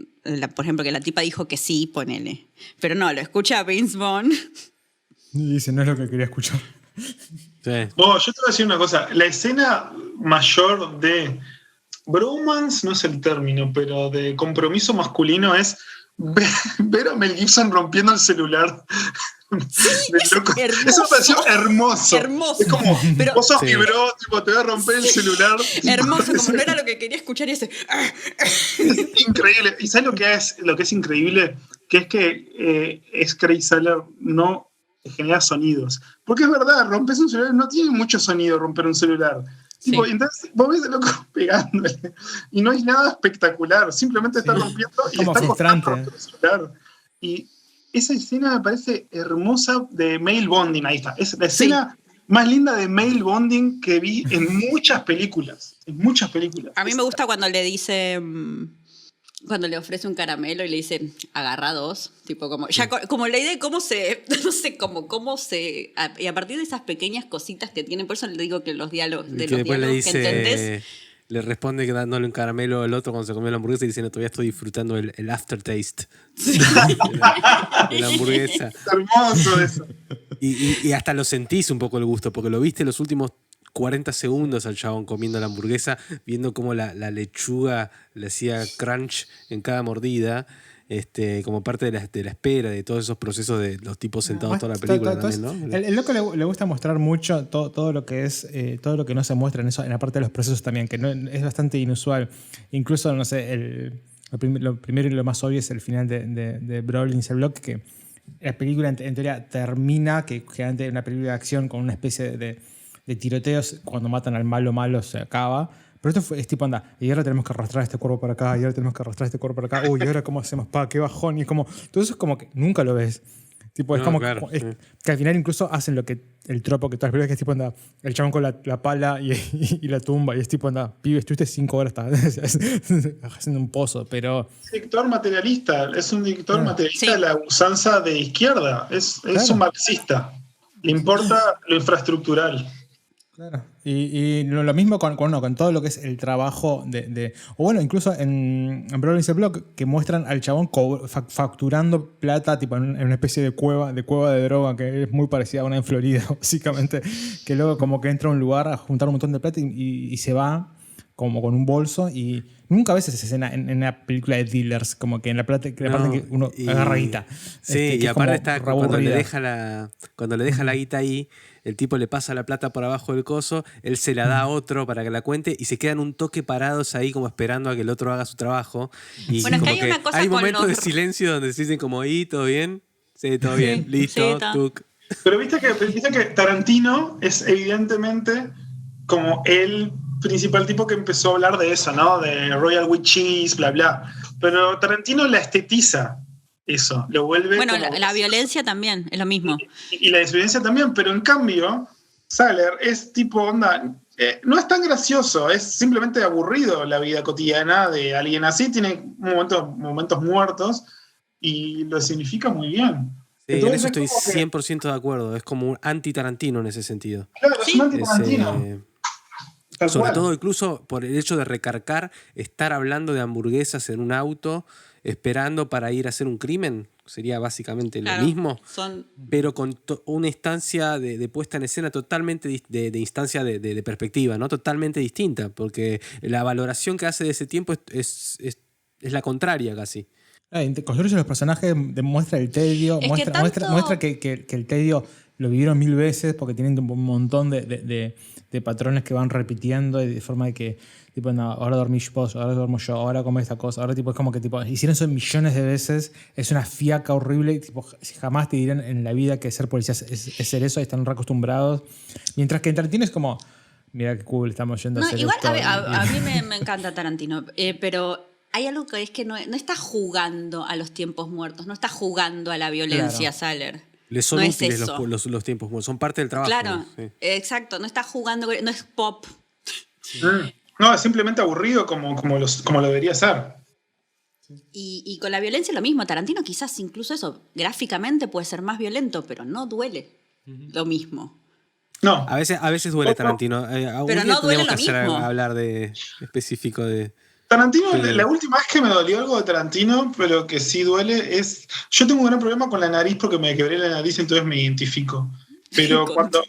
por ejemplo, que la tipa dijo que sí, ponele. Pero no, lo escucha Vince Vaughn. Y dice, no es lo que quería escuchar. Sí. No, yo te voy a decir una cosa. La escena mayor de... bromance no es el término, pero de compromiso masculino es ver a Mel Gibson rompiendo el celular. Sí, eso me pareció hermoso. Hermoso. Es como, pero, vos sos mi bro, tipo, te voy a romper el celular. Hermoso, como no era lo que quería escuchar y ese... Es increíble. ¿Y sabes lo que es increíble? Que es que Craig Saller no genera sonidos. Porque es verdad, rompes un celular, no tiene mucho sonido romper un celular. Sí. Tipo, entonces vos ves el loco pegándole y no hay nada espectacular, simplemente está rompiendo y como está frustrante. costando el celular. Y esa escena me parece hermosa de male bonding, ahí está. Es la escena más linda de male bonding que vi en muchas películas. En muchas películas. A mí me gusta cuando le dice, cuando le ofrece un caramelo y le dice, agarra dos. Tipo, como, ya, como la idea de cómo se, no sé, cómo se, y a partir de esas pequeñas cositas que tienen, por eso le digo que los diálogos, que después le dice, que entendés. Le responde que dándole un caramelo al otro cuando se comió la hamburguesa y diciendo, todavía estoy disfrutando el aftertaste de la hamburguesa. Es hermoso eso. Y hasta lo sentís un poco el gusto, porque lo viste los últimos 40 segundos al chabón comiendo la hamburguesa, viendo cómo la lechuga le hacía crunch en cada mordida, como parte de la espera, de todos esos procesos de los tipos sentados toda la película también, ¿no? El loco le gusta mostrar mucho todo lo que es, todo lo que no se muestra en eso, en la parte de los procesos también, que no, es bastante inusual. Incluso, no sé, lo primero y lo más obvio es el final de Brawl in the Block, que la película en teoría termina, que generalmente una película de acción con una especie de tiroteos, cuando matan al malo se acaba. Pero esto es tipo, anda, y ahora tenemos que arrastrar este cuerpo para acá, y ahora tenemos que arrastrar este cuerpo para acá, uy, ¿y ahora cómo hacemos? Qué bajón, y es como, todo eso es como que nunca lo ves. Tipo, es como claro, que al final incluso hacen el tropo que todas las películas, que es tipo, anda, el chabón con la pala y la tumba, y es tipo, anda, pibe, estuviste 5 horas haciendo un pozo, pero... Dictador materialista, es un dictador materialista de la usanza de izquierda, es un marxista, le importa lo infraestructural. Claro. Y lo mismo con todo lo que es el trabajo o bueno, incluso en Brawl in the Block, que muestran al chabón facturando plata tipo en una especie de cueva de droga, que es muy parecida a una en Florida, básicamente, que luego como que entra a un lugar a juntar un montón de plata y se va como con un bolso, y nunca ves esa escena en una película de dealers, como que en la parte en que uno agarra guita. Sí, y aparte está cuando le deja la guita ahí, el tipo le pasa la plata por abajo del coso, él se la da a otro para que la cuente y se quedan un toque parados ahí como esperando a que el otro haga su trabajo. Y bueno, como es que hay una cosa hay con momentos de silencio donde se dicen como, ¿y todo bien? Sí, todo bien, listo, tuc. Pero viste que Tarantino es evidentemente como el principal tipo que empezó a hablar de eso, ¿no? De Royal with Cheese, bla, bla. Pero Tarantino la estetiza eso, lo vuelve... Bueno, la violencia también, es lo mismo. Y la desviolencia también, pero en cambio, Saller es tipo, onda, no es tan gracioso, es simplemente aburrido la vida cotidiana de alguien así, tiene momentos muertos y lo significa muy bien. Sí, entonces, en eso estoy 100% de acuerdo, es como un anti-Tarantino en ese sentido. Claro, es un anti-Tarantino. Sobre todo incluso por el hecho de recargar, estar hablando de hamburguesas en un auto, esperando para ir a hacer un crimen, sería básicamente lo mismo, pero con una instancia de puesta en escena totalmente de instancia de perspectiva, ¿no? Totalmente distinta, porque la valoración que hace de ese tiempo es la contraria casi. Construye los personajes, demuestra el tedio, muestra que el tedio lo vivieron 1000 veces, porque tienen un montón de patrones que van repitiendo, de forma de que tipo, no, ahora dormís vos, ahora duermo yo, ahora como esta cosa, ahora tipo, es como que tipo, hicieron eso millones de veces, es una fiaca horrible, tipo, jamás te dirán en la vida que ser policía es ser eso, están reacostumbrados, mientras que en Tarantino es como, mira qué cool, estamos yendo a hacer igual esto. A mí me encanta Tarantino, pero hay algo que es que no está jugando a los tiempos muertos, no está jugando a la violencia, claro. Saller. Les son útiles los tiempos muertos, son parte del trabajo. Claro, ¿no? Sí. Exacto, no está jugando, no es pop. No, es simplemente aburrido como lo debería ser. Y con la violencia lo mismo, Tarantino quizás incluso eso, gráficamente puede ser más violento, pero no duele lo mismo. No. A veces duele Tarantino. Pero no duele lo mismo. Hablar de específico de... Tarantino, la última vez que me dolió algo de Tarantino, pero que sí duele, es... Yo tengo un gran problema con la nariz porque me quebré la nariz, entonces me identifico. Pero cuando...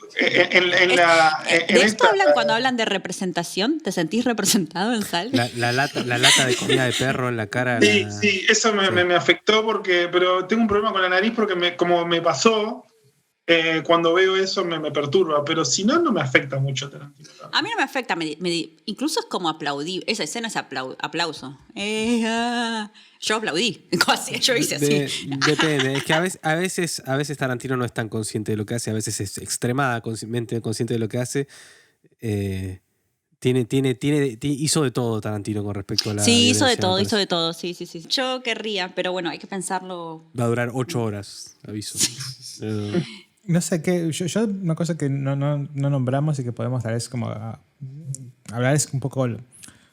Cuando hablan de representación, ¿te sentís representado en Sal? La lata de comida de perro en la cara. Sí, eso me afectó pero tengo un problema con la nariz porque como me pasó... cuando veo eso me perturba, pero si no me afecta mucho Tarantino. A mí no me afecta, incluso es como aplaudir, esa escena es aplauso. Yo aplaudí, yo hice así. Depende, es que a veces Tarantino no es tan consciente de lo que hace, a veces es extremadamente consciente de lo que hace. Hizo de todo Tarantino con respecto a la violencia. Sí, hizo de todo, sí. Yo querría, pero bueno, hay que pensarlo. Va a durar 8 horas, aviso. No sé qué. Yo una cosa que no nombramos y que podemos tal vez como hablar es un poco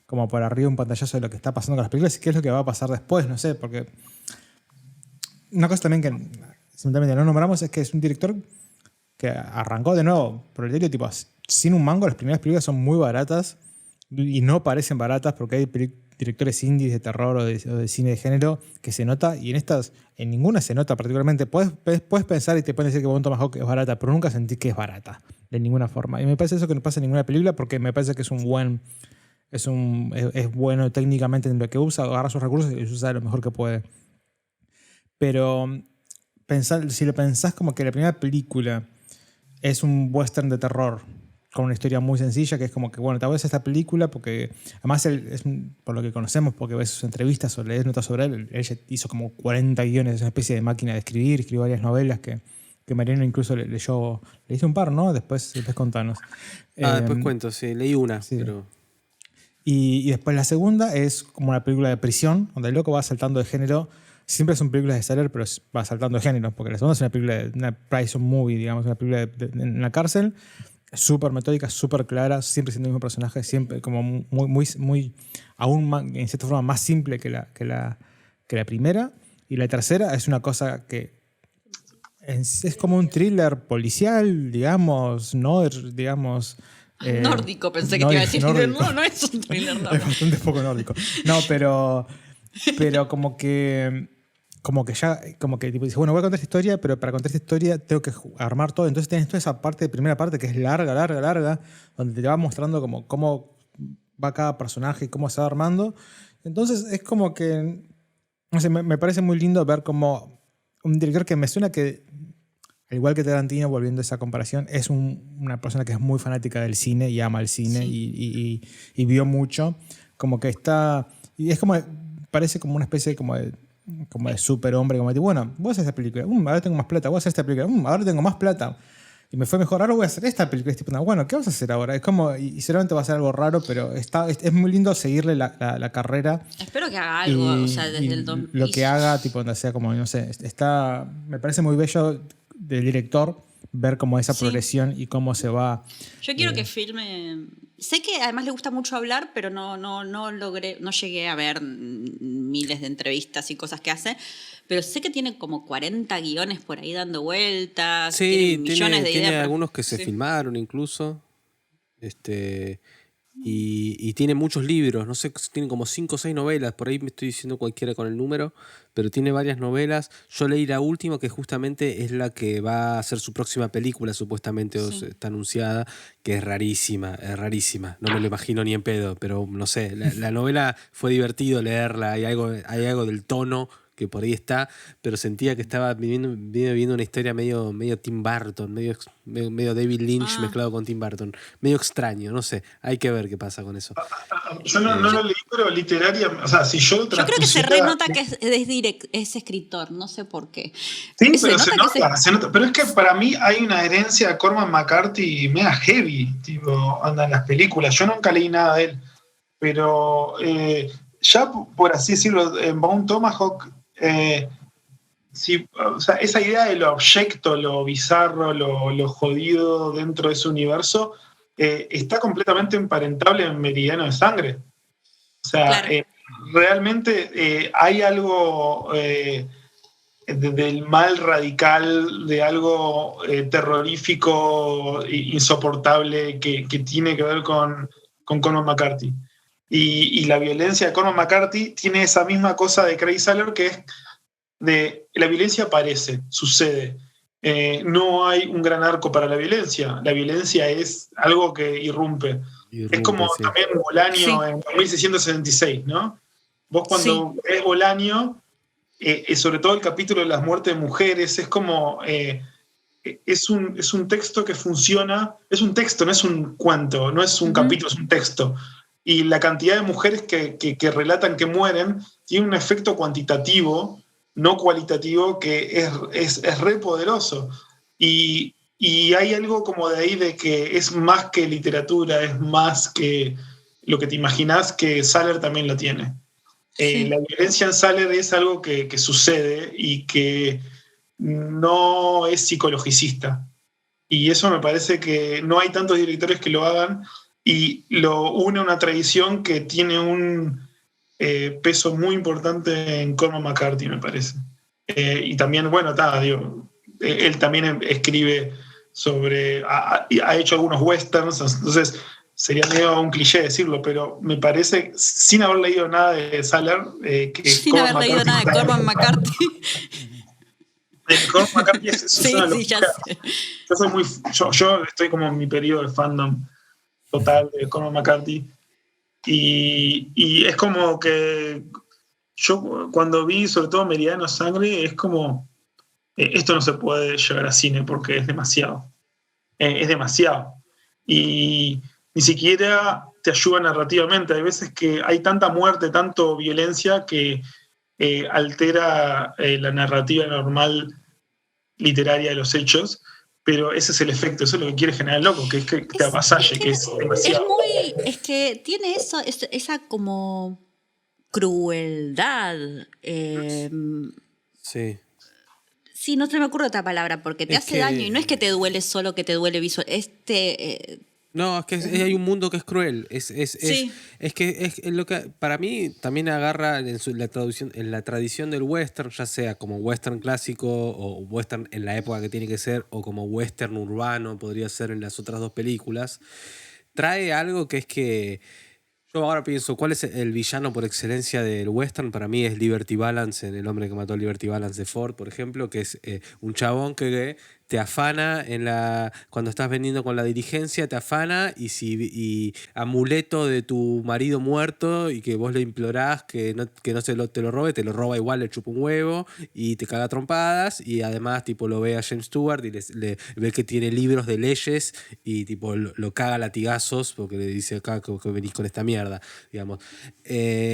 como por arriba un pantallazo de lo que está pasando con las películas y qué es lo que va a pasar después, no sé, porque una cosa también que simplemente no nombramos es que es un director que arrancó de nuevo por el diario tipo sin un mango. Las primeras películas son muy baratas y no parecen baratas porque hay directores indies de terror o de cine de género que se nota, y en ninguna se nota particularmente. Puedes pensar y te pueden decir que Bon Tomahawk es barata, pero nunca sentí que es barata de ninguna forma, y me parece eso que no pasa en ninguna película, porque me parece que es bueno técnicamente en lo que usa, agarra sus recursos y los usa lo mejor que puede. Pero si lo pensás como que la primera película es un western de terror con una historia muy sencilla, que es como que, bueno, tal vez esta película, porque además por lo que conocemos, porque ves sus entrevistas o lees notas sobre él ya hizo como 40 guiones, es una especie de máquina de escribió varias novelas que Mariano incluso le hizo un par, ¿no? Después contanos. Después cuento, sí, leí una, sí. pero... Y después la segunda es como una película de prisión, donde el loco va saltando de género. Siempre son películas de Saller, pero va saltando de género, porque la segunda es una película una prison movie, digamos, una película en la cárcel, súper metódica, súper clara, siempre siendo el mismo personaje, siempre como muy aún más, en cierta forma más simple que la primera. Y la tercera es una cosa que es como un thriller policial, digamos, digamos. Nórdico, pensé que te iba a decir. Nórdico. No es un thriller. No. Es bastante poco nórdico. No, pero como que tipo dice, bueno, voy a contar esta historia, pero para contar esta historia tengo que armar todo. Entonces tienes toda esa primera parte que es larga, donde te va mostrando cómo va cada personaje y cómo se va armando. Entonces es como que, no sé, me parece muy lindo ver como un director que me suena que, al igual que Tarantino, volviendo a esa comparación, es una persona que es muy fanática del cine y ama el cine, sí. y vio mucho. Como que está... Y es como... Parece como una especie como de superhombre, como de, bueno, voy a hacer esta película, ahora tengo más plata, voy a hacer esta película, ahora tengo más plata. Y me fue mejor, ahora voy a hacer esta película. Es tipo, no, bueno, ¿qué vas a hacer ahora? Es como... Y seguramente va a ser algo raro, pero es muy lindo seguirle la carrera. Espero que haga algo, o sea, desde el 2000. Lo que haga, tipo, donde sea como, no sé, me parece muy bello del director ver como esa progresión y cómo se va. Yo quiero que filme. Sé que además le gusta mucho hablar, pero no llegué a ver miles de entrevistas y cosas que hace. Pero sé que tiene como 40 guiones por ahí dando vueltas. Sí, tiene millones de ideas. Tiene algunos que se filmaron incluso. Y tiene muchos libros, no sé, tiene como 5 o 6 novelas, por ahí me estoy diciendo cualquiera con el número, pero tiene varias novelas. Yo leí la última, que justamente es la que va a ser su próxima película, supuestamente, o está anunciada, que es rarísima, no me lo imagino ni en pedo, pero no sé, la novela fue divertido leerla, hay algo del tono que por ahí está, pero sentía que estaba viviendo una historia medio Tim Burton, medio David Lynch mezclado con Tim Burton, medio extraño, no sé, hay que ver qué pasa con eso. Yo no lo leí, pero literaria, o sea, si yo creo que se renota que es escritor, no sé por qué. Sí, pero se nota. Pero es que para mí hay una herencia de Cormac McCarthy mega heavy, tipo, anda en las películas. Yo nunca leí nada de él, pero ya por así decirlo, en Bon Tomahawk, o sea, esa idea de lo abyecto, lo bizarro, lo jodido dentro de ese universo está completamente emparentable en Meridiano de Sangre. O sea, claro. Realmente hay algo del mal radical, de algo terrorífico, insoportable que tiene que ver con Cormac McCarthy. Y la violencia de Cormac McCarthy tiene esa misma cosa de Craig Saller, que es de la violencia aparece, sucede. No hay un gran arco para la violencia. La violencia es algo que irrumpe. Es como también Bolaño en 1676, ¿no? Vos cuando ves Bolaño, sobre todo el capítulo de las muertes de mujeres, es como... es un texto que funciona, es un texto, no es un cuento, no es un capítulo, es un texto. Y la cantidad de mujeres que relatan que mueren tiene un efecto cuantitativo, no cualitativo, que es re poderoso. Y hay algo como de ahí de que es más que literatura, es más que lo que te imaginás, que Saller también lo tiene. La violencia en Saller es algo que sucede y que no es psicologicista. Y eso me parece que no hay tantos directores que lo hagan y lo une a una tradición que tiene un peso muy importante en Cormac McCarthy, me parece. Y también, bueno, él también escribe sobre, ha hecho algunos westerns, entonces sería medio un cliché decirlo, pero me parece, sin haber leído nada de Saller, que sin haber leído nada de Cormac McCarthy. Cormac McCarthy es sí, una sí, ya sé. yo estoy como en mi periodo de fandom total de Cormac McCarthy y es como que yo cuando vi sobre todo Meridiano Sangre es como esto no se puede llevar a cine porque es demasiado. Es demasiado. Y ni siquiera te ayuda narrativamente. Hay veces que hay tanta muerte, tanto violencia que altera la narrativa normal literaria de los hechos, pero ese es el efecto, eso es lo que quiere generar el loco, que es que te avasalle, que es demasiado. Es que tiene esa como crueldad. Sí. Sí, no se me ocurre otra palabra, porque te hace daño y no es que te duele solo, que te duele visual. No, es que hay un mundo que es cruel. Sí. Es que es lo que para mí también agarra en la tradición del western, ya sea como western clásico o western en la época que tiene que ser, o como western urbano podría ser en las otras dos películas. Trae algo que es que yo ahora pienso, ¿cuál es el villano por excelencia del western? Para mí es Liberty Balance, en El hombre que mató a Liberty Balance de Ford, por ejemplo, que es un chabón que te afana cuando estás vendiendo con la diligencia, te afana y amuleto de tu marido muerto y que vos le implorás que no te lo robe, te lo roba igual, le chupa un huevo y te caga trompadas y además tipo lo ve a James Stewart y le ve que tiene libros de leyes y tipo lo caga a latigazos porque le dice acá que venís con esta mierda, digamos.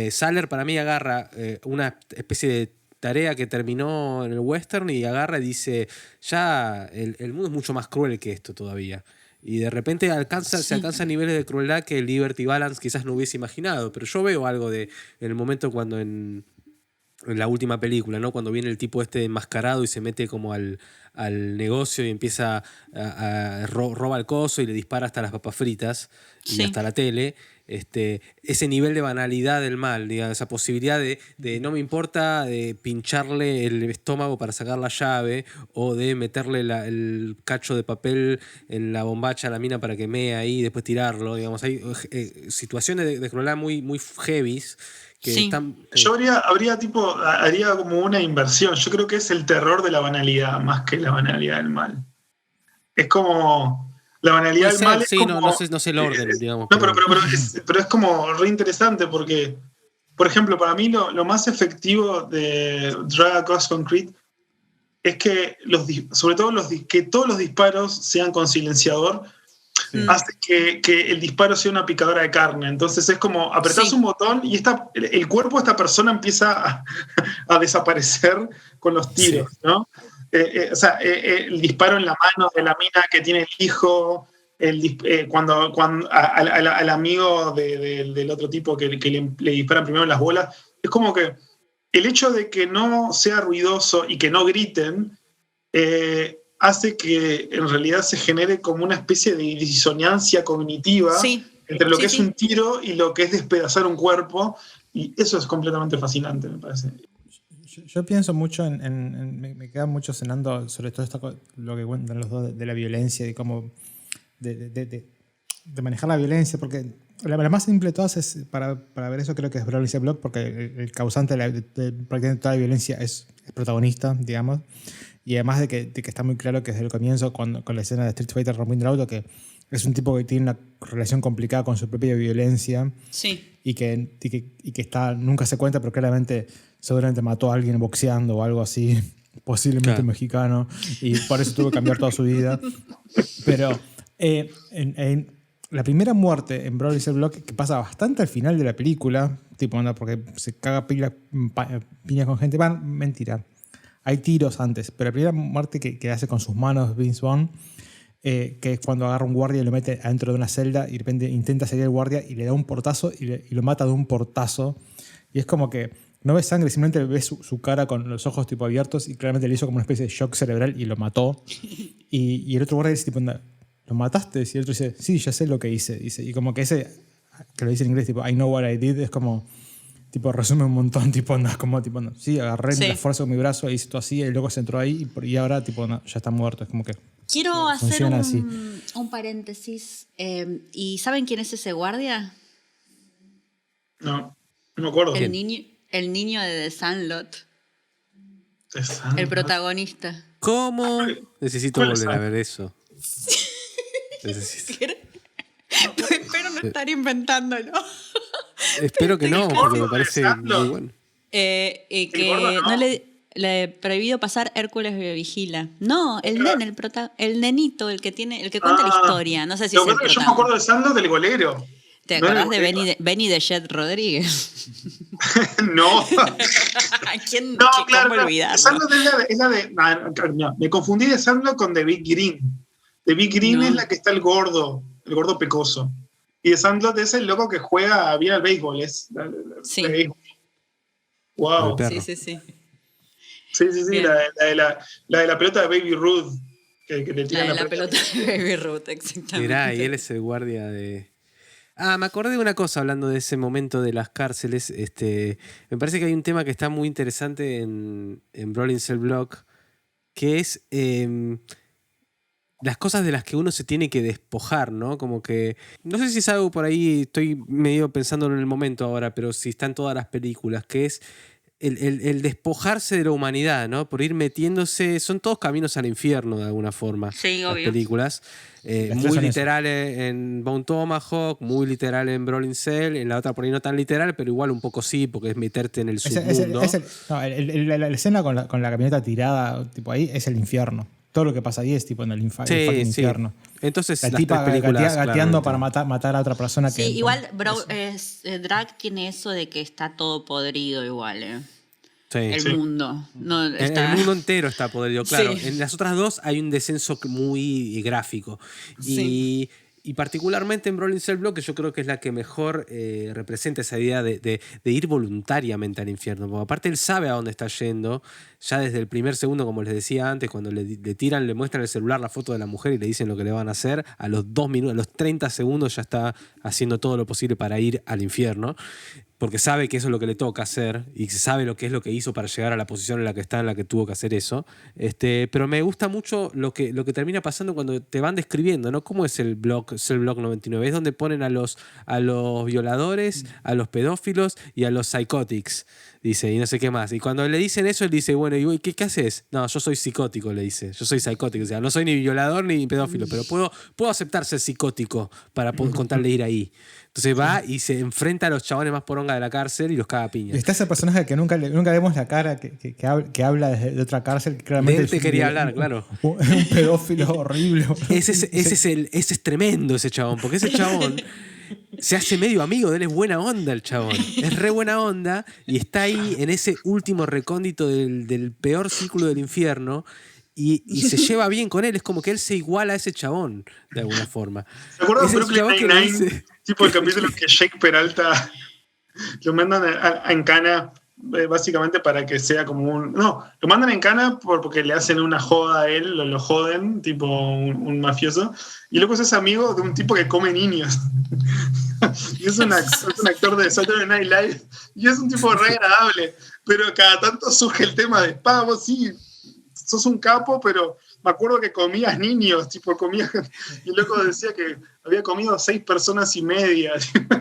Saller para mí agarra una especie de tarea que terminó en el western y agarra y dice, ya el mundo es mucho más cruel que esto todavía. Y de repente se alcanza niveles de crueldad que Liberty Balance quizás no hubiese imaginado. Pero yo veo algo en el momento cuando en la última película, ¿no? Cuando viene el tipo este enmascarado y se mete como al negocio y empieza roba el coso y le dispara hasta las papas fritas y hasta la tele. Ese nivel de banalidad del mal, digamos, esa posibilidad de no me importa de pincharle el estómago para sacar la llave o de meterle el cacho de papel en la bombacha a la mina para que mee ahí y después tirarlo, digamos, hay situaciones de crueldad muy, muy heavies que están... Yo haría como una inversión. Yo creo que es el terror de la banalidad más que la banalidad del mal. Es como... La banalidad del mal es sí, como, no sé el orden, digamos. No, pero es como re interesante porque, por ejemplo, para mí lo más efectivo de Drag Across Concrete es que, sobre todo que todos los disparos sean con silenciador, hace que el disparo sea una picadora de carne. Entonces es como apretás un botón y el cuerpo de esta persona empieza a desaparecer con los tiros, ¿no? El disparo en la mano de la mina que tiene el hijo, cuando al amigo del otro tipo que le disparan primero en las bolas, es como que el hecho de que no sea ruidoso y que no griten hace que en realidad se genere como una especie de disonancia cognitiva entre lo que es un tiro y lo que es despedazar un cuerpo, y eso es completamente fascinante, me parece. Yo pienso mucho me queda mucho cenando sobre todo esto, lo que cuentan los dos de la violencia y cómo de manejar la violencia, porque la más simple de todas es, para ver eso creo que es Broly Block, porque el causante de prácticamente toda la violencia es protagonista, digamos, y además de que está muy claro que desde el comienzo con la escena de Street Fighter rompiendo el auto, que es un tipo que tiene una relación complicada con su propia violencia y que nunca se cuenta, pero claramente seguramente mató a alguien boxeando o algo así, posiblemente mexicano, y por eso tuvo que cambiar toda su vida. Pero en la primera muerte en Broly Block, que pasa bastante al final de la película, tipo, porque se caga piña con gente, mentira, hay tiros antes, pero la primera muerte que hace con sus manos Vince Vaughn, que es cuando agarra un guardia y lo mete adentro de una celda y de repente intenta salir el guardia y le da un portazo y lo mata de un portazo, y es como que no ves sangre, simplemente ves su cara con los ojos tipo abiertos y claramente le hizo como una especie de shock cerebral y lo mató. Y el otro guardia dice tipo, ¿lo mataste? Y el otro dice, sí, ya sé lo que hice. Dice, y como que ese, que lo dice en inglés, tipo, I know what I did, es como, tipo, resume un montón, tipo, no, es como, tipo, no, sí, agarré la fuerza con mi brazo, hice todo así, el loco se entró ahí y ahora, tipo, no, ya está muerto. Es como que Quiero hacer funciona así. un paréntesis. ¿Y saben quién es ese guardia? No me acuerdo. El niño de The Sandlot. El protagonista. ¿Cómo? Necesito ¿Cuál es volver a esa? ver eso. Necesito. Espero no estar inventándolo. Espero que no, porque me parece Sandlot. muy bueno. Que gordo no. no le he prohibido pasar, Hércules me vigila. No, el nenito, el que cuenta la historia. No sé si Lo es que el pasa es que yo me protagonista. acuerdo de Sandro del golero. ¿Te ¿No era acordás el golero? de Benny de Jet Rodríguez? No. ¿Quién No, cómo claro. olvidarlo? Sandlot es la de. No, me confundí de Sandlot con The Big Green. The Big Green No. es la que está el gordo pecoso. Y de Sandlot es el loco que juega bien al béisbol. Sí. de béisbol. El Wow. perro. Sí. Sí, Bien. la de la pelota de Baby Ruth. Que le La tiran de la pelota de Baby Ruth, exactamente. Mirá, y él es el guardia de... Ah, me acordé de una cosa hablando de ese momento de las cárceles. Me parece que hay un tema que está muy interesante en Brawling Cell Block, que es las cosas de las que uno se tiene que despojar, ¿no? Como que, no sé si es algo por ahí, estoy medio pensándolo en el momento ahora, pero si está en todas las películas, que es el despojarse de la humanidad, ¿no? Por ir metiéndose, son todos caminos al infierno de alguna forma. Sí, las obvio. películas. Las tres Muy son literal en Bone Tomahawk, muy literal en Brawling Cell, en la otra por ahí no tan literal, pero igual un poco sí, porque es meterte en el submundo. La escena con la camioneta tirada, tipo ahí, es el infierno. Todo lo que pasa ahí es tipo en el fucking infierno. Entonces, La las tipa tres películas, gateando claramente. para matar a otra persona. Sí, que igual Drag tiene eso de que está todo podrido igual, Sí. el mundo. No, El mundo entero está podrido, claro. Sí. En las otras dos hay un descenso muy gráfico. Sí. Y particularmente en Brawling Cell Block, que yo creo que es la que mejor representa esa idea de ir voluntariamente al infierno. Porque aparte él sabe a dónde está yendo, ya desde el primer segundo, como les decía antes, cuando le tiran, le muestran el celular la foto de la mujer y le dicen lo que le van a hacer, a los 2 minutos, a los 30 segundos ya está haciendo todo lo posible para ir al infierno. Porque sabe que eso es lo que le toca hacer y sabe lo que es lo que hizo para llegar a la posición en la que está, en la que tuvo que hacer eso. Pero me gusta mucho lo que termina pasando cuando te van describiendo, ¿no? ¿Cómo es Cell Block 99? Es donde ponen a los violadores, a los pedófilos y a los psychotics, dice, y no sé qué más. Y cuando le dicen eso, él dice, bueno, ¿y qué haces? No, yo soy psicótico, le dice. Yo soy psicótico. O sea, no soy ni violador ni pedófilo, pero puedo aceptar ser psicótico para contarle ir ahí. Entonces va y se enfrenta a los chabones más poronga de la cárcel y los caga a piña. está ese personaje que nunca vemos la cara, que habla de otra cárcel. Que claramente Él te quería hablar, claro. Un pedófilo horrible. Ese es tremendo ese chabón, porque ese chabón se hace medio amigo de él, es buena onda el chabón. Es re buena onda y está ahí en ese último recóndito del peor círculo del infierno. Y se lleva bien con él, es como que él se iguala a ese chabón, de alguna forma. ¿Te acuerdas de Es el chabón Brooklyn que le Nine-Nine? dice- Tipo el capítulo que Jake Peralta lo mandan en cana básicamente para que sea como un... No, lo mandan en cana porque le hacen una joda a él, lo joden, tipo un mafioso, y luego es amigo de un tipo que come niños. Y es un actor de Saturday Night Live, y es un tipo re agradable, pero cada tanto surge el tema de, vos sí, sos un capo, pero me acuerdo que comías niños, tipo comías, y el loco decía que había comido 6 personas y media,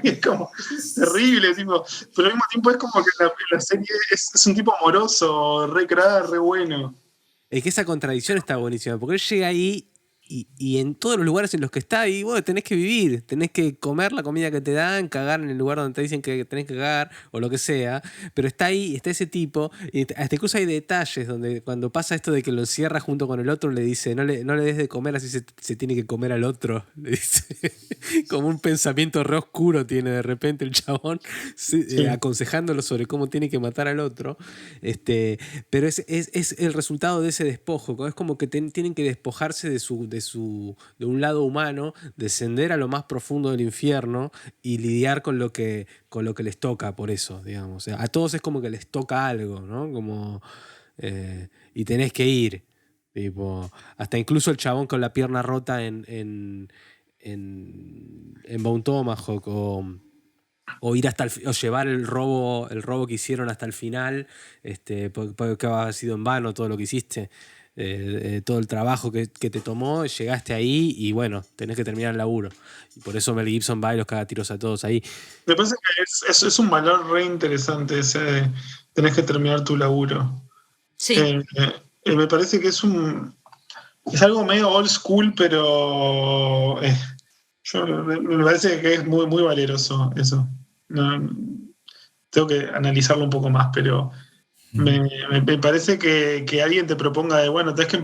y es como terrible, tipo, pero al mismo tiempo es como que la serie es un tipo amoroso, re crack, re bueno. Es que esa contradicción está buenísima, porque él llega ahí y en todos los lugares en los que está, y vos tenés que vivir, tenés que comer la comida que te dan, cagar en el lugar donde te dicen que tenés que cagar, o lo que sea, pero está ahí, está ese tipo, y hasta incluso hay detalles donde cuando pasa esto de que lo encierra junto con el otro, le dice, no le des de comer, así se tiene que comer al otro, le dice. Como un pensamiento re oscuro tiene de repente el chabón, aconsejándolo sobre cómo tiene que matar al otro, pero es el resultado de ese despojo, es como que tienen que despojarse de de un lado humano, descender a lo más profundo del infierno y lidiar con lo que les toca por eso, digamos. O sea, a todos es como que les toca algo, ¿no? Como, y tenés que ir. Tipo, hasta incluso el chabón con la pierna rota en Bone Tomahawk o ir hasta o llevar el robo que hicieron hasta el final, porque ha sido en vano todo lo que hiciste, todo el trabajo que te tomó, llegaste ahí y bueno, tenés que terminar el laburo. Y por eso Mel Gibson va y los caga tiros a todos ahí. Me parece que es un valor re interesante ese de tenés que terminar tu laburo. Sí. Me parece que es algo medio old school, pero me parece que es muy, muy valeroso eso. No, tengo que analizarlo un poco más, pero me parece que alguien te proponga de, bueno, tenés que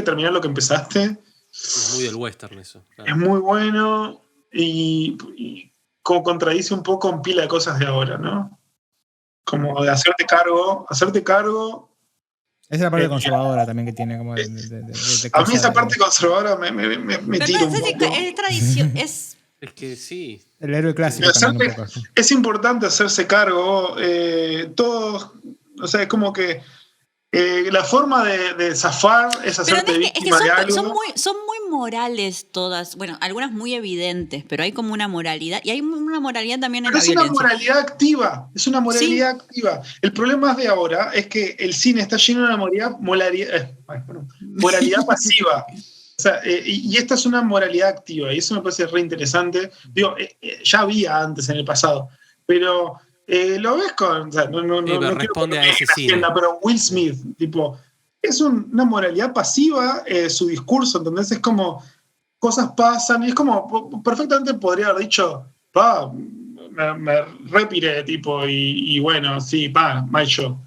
terminar lo que empezaste. Es muy del western eso. Claro. Es muy bueno y como contradice un poco en pila de cosas de ahora, ¿no? Como de hacerte cargo. Esa es la parte conservadora también que tiene. Como a mí esa parte conservadora me tira un poco. Es tradición, es que sí. El héroe clásico también un poco así. Es importante hacerse cargo. Todos, o sea, es como que la forma de zafar es hacerte víctima de algo. Son muy morales todas. Bueno, algunas muy evidentes, pero hay como una moralidad. Y hay una moralidad también en la violencia. Es una moralidad activa. Es una moralidad activa. El problema de ahora es que el cine está lleno de una moralidad pasiva. O sea, y esta es una moralidad activa. Y eso me parece re interesante. Digo, ya había antes en el pasado. Pero lo ves con. O sea, no responde a ese cine. Pero Will Smith, tipo, es una moralidad pasiva su discurso, ¿entendés? Es como cosas pasan y es como perfectamente podría haber dicho, me repiré, tipo, y bueno, sí, mal show.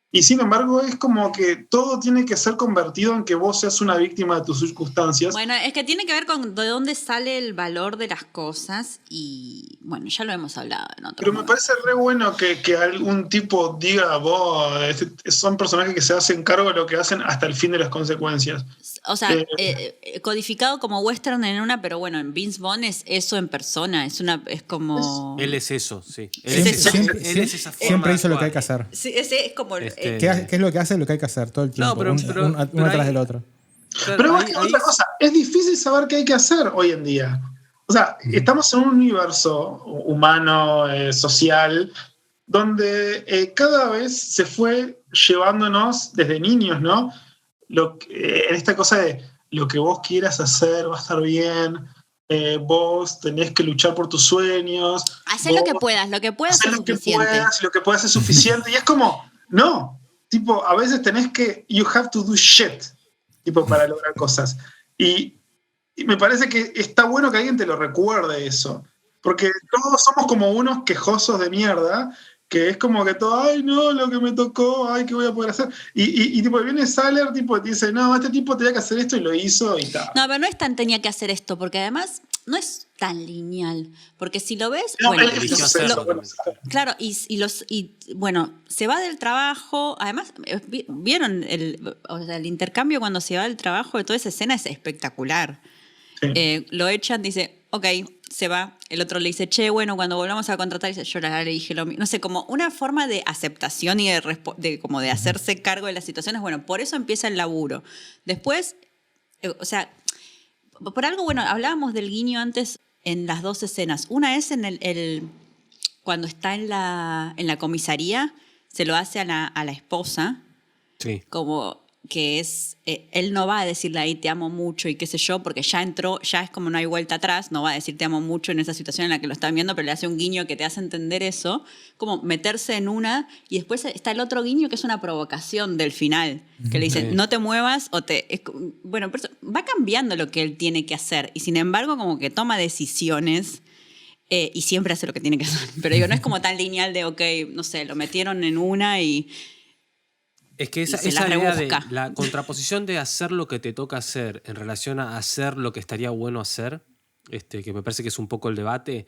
Y sin embargo es como que todo tiene que ser convertido en que vos seas una víctima de tus circunstancias. Bueno, es que tiene que ver con de dónde sale el valor de las cosas y bueno, ya lo hemos hablado en otro Pero momento. me parece re bueno que algún tipo diga, vos, son personajes que se hacen cargo de lo que hacen hasta el fin de las consecuencias. O sea, codificado como western en una, pero bueno, en Vince Vaughn es eso en persona, es como... Él es eso, sí. Él es esa forma. Siempre hizo lo que hay que hacer. Sí, ese es como... ¿Qué es lo que hace? Lo que hay que hacer todo el tiempo, uno atrás del otro. Pero otra cosa, es difícil saber qué hay que hacer hoy en día. O sea, estamos en un universo humano, social, donde cada vez se fue llevándonos desde niños, ¿no? En esta cosa de lo que vos quieras hacer va a estar bien, vos tenés que luchar por tus sueños. Hacer lo que puedas es suficiente. Lo que puedas es suficiente. Y es como, no, tipo, a veces tenés que, you have to do shit, tipo, para lograr cosas. Y me parece que está bueno que alguien te lo recuerde eso, porque todos somos como unos quejosos de mierda, que es como que todo, ay no, lo que me tocó, ay, ¿qué voy a poder hacer? Y tipo, viene Saller, tipo, te dice, no, este tipo tenía que hacer esto y lo hizo y tal. No, pero no es tan tenía que hacer esto, porque además no es tan lineal, porque si lo ves, no, bueno, claro, y bueno, se va del trabajo, además, ¿vieron el intercambio cuando se va del trabajo? De toda esa escena es espectacular. Sí. Lo echan, dice, ok, se va. El otro le dice, che, bueno, cuando volvamos a contratar, dice, yo le dije lo mismo. No sé, como una forma de aceptación y como de hacerse cargo de las situaciones. Bueno, por eso empieza el laburo. Después, o sea, por algo, bueno, hablábamos del guiño antes en las dos escenas. Una es en cuando está en la comisaría, se lo hace a la esposa. Sí. Como que es, él no va a decirle ahí te amo mucho y qué sé yo, porque ya entró, ya es como no hay vuelta atrás, no va a decir te amo mucho en esa situación en la que lo están viendo, pero le hace un guiño que te hace entender eso, como meterse en una, y después está el otro guiño que es una provocación del final, que le dice no te muevas o bueno, pero va cambiando lo que él tiene que hacer, y sin embargo como que toma decisiones y siempre hace lo que tiene que hacer, pero digo, no es como tan lineal de ok, no sé, lo metieron en una y... Es que esa idea de la contraposición de hacer lo que te toca hacer en relación a hacer lo que estaría bueno hacer, que me parece que es un poco el debate,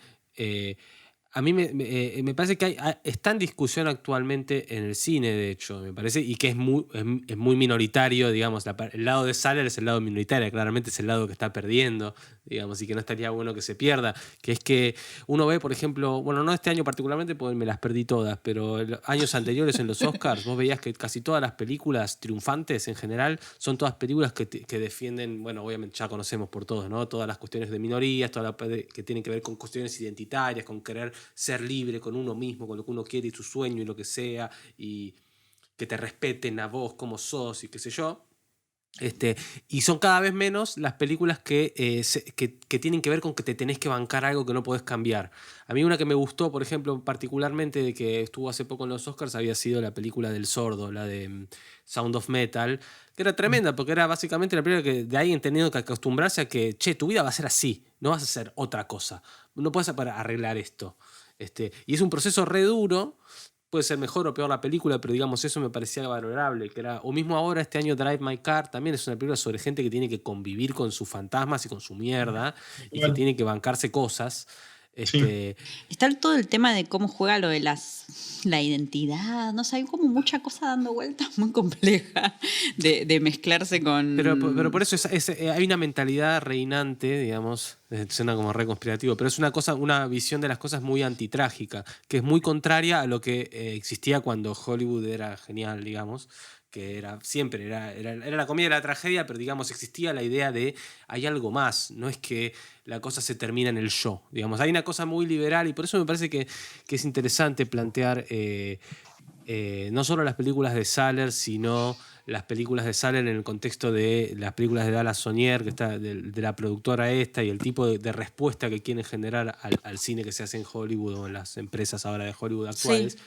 A mí me parece que está en discusión actualmente en el cine, de hecho, me parece, y que es muy minoritario, digamos. El lado de Saller es el lado minoritario, claramente es el lado que está perdiendo, digamos, y que no estaría bueno que se pierda. Que es que uno ve, por ejemplo, bueno, no este año particularmente porque me las perdí todas, pero años anteriores en los Oscars vos veías que casi todas las películas triunfantes en general son todas películas que defienden, bueno, obviamente ya conocemos por todos, ¿no? Todas las cuestiones de minorías, que tienen que ver con cuestiones identitarias, con querer ser libre con uno mismo, con lo que uno quiere y su sueño y lo que sea, y que te respeten a vos como sos y qué sé yo. Y son cada vez menos las películas que tienen que ver con que te tenés que bancar algo que no podés cambiar. A mí una que me gustó, por ejemplo, particularmente, de que estuvo hace poco en los Oscars, había sido la película del sordo, la de Sound of Metal, que era tremenda, porque era básicamente la película que de alguien teniendo que acostumbrarse a que, che, tu vida va a ser así, no vas a hacer otra cosa, no puedes arreglar esto. Y es un proceso re duro. Puede ser mejor o peor la película, pero digamos, eso me parecía valorable. O mismo ahora, este año, Drive My Car también es una película sobre gente que tiene que convivir con sus fantasmas y con su mierda y que tiene que bancarse cosas. Sí. Está todo el tema de cómo juega lo de la identidad, no sé, hay como mucha cosa dando vueltas muy compleja de mezclarse con... Pero por eso hay una mentalidad reinante, digamos, suena como re conspirativo, pero es una visión de las cosas muy antitrágica, que es muy contraria a lo que existía cuando Hollywood era genial, digamos, que siempre era la comedia de la tragedia, pero digamos existía la idea de hay algo más, no es que la cosa se termina en el yo, digamos, hay una cosa muy liberal y por eso me parece que es interesante plantear no solo las películas de Saller, sino las películas de Saller en el contexto de las películas de Dallas Sonier, que está de la productora esta, y el tipo de respuesta que quieren generar al cine que se hace en Hollywood o en las empresas ahora de Hollywood actuales, Sí.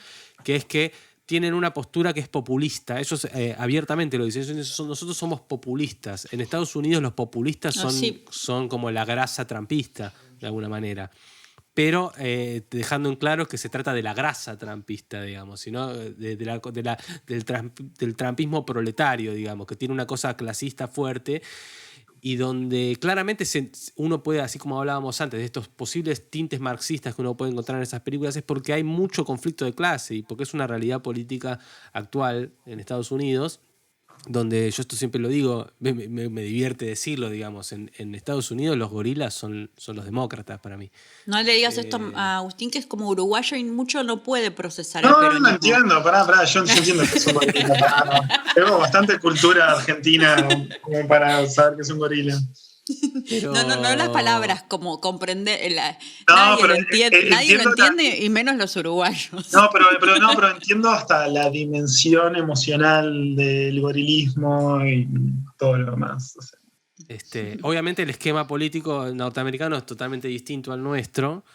que es que tienen una postura que es populista. Ellos abiertamente lo dicen. Nosotros somos populistas. En Estados Unidos los populistas Sí. son como la grasa trampista, de alguna manera. Pero dejando en claro que se trata de la grasa trampista, digamos, sino del trampismo proletario, digamos, que tiene una cosa clasista fuerte y donde claramente uno puede, así como hablábamos antes, de estos posibles tintes marxistas que uno puede encontrar en esas películas, es porque hay mucho conflicto de clase y porque es una realidad política actual en Estados Unidos, donde yo esto siempre lo digo, me divierte decirlo, digamos, en Estados Unidos los gorilas son los demócratas para mí. No le digas esto a Agustín, que es como uruguayo y mucho no puede procesar el No, peronismo. no entiendo, pará, yo entiendo que es un gorila. No. Tengo bastante cultura argentina como para saber que es un gorila. Pero... No las palabras, como comprender. No, Nadie pero lo entiende, nadie lo entiendo entiende y menos los uruguayos. No, pero entiendo hasta la dimensión emocional del gorilismo y todo lo demás. O sea. Obviamente el esquema político norteamericano es totalmente distinto al nuestro,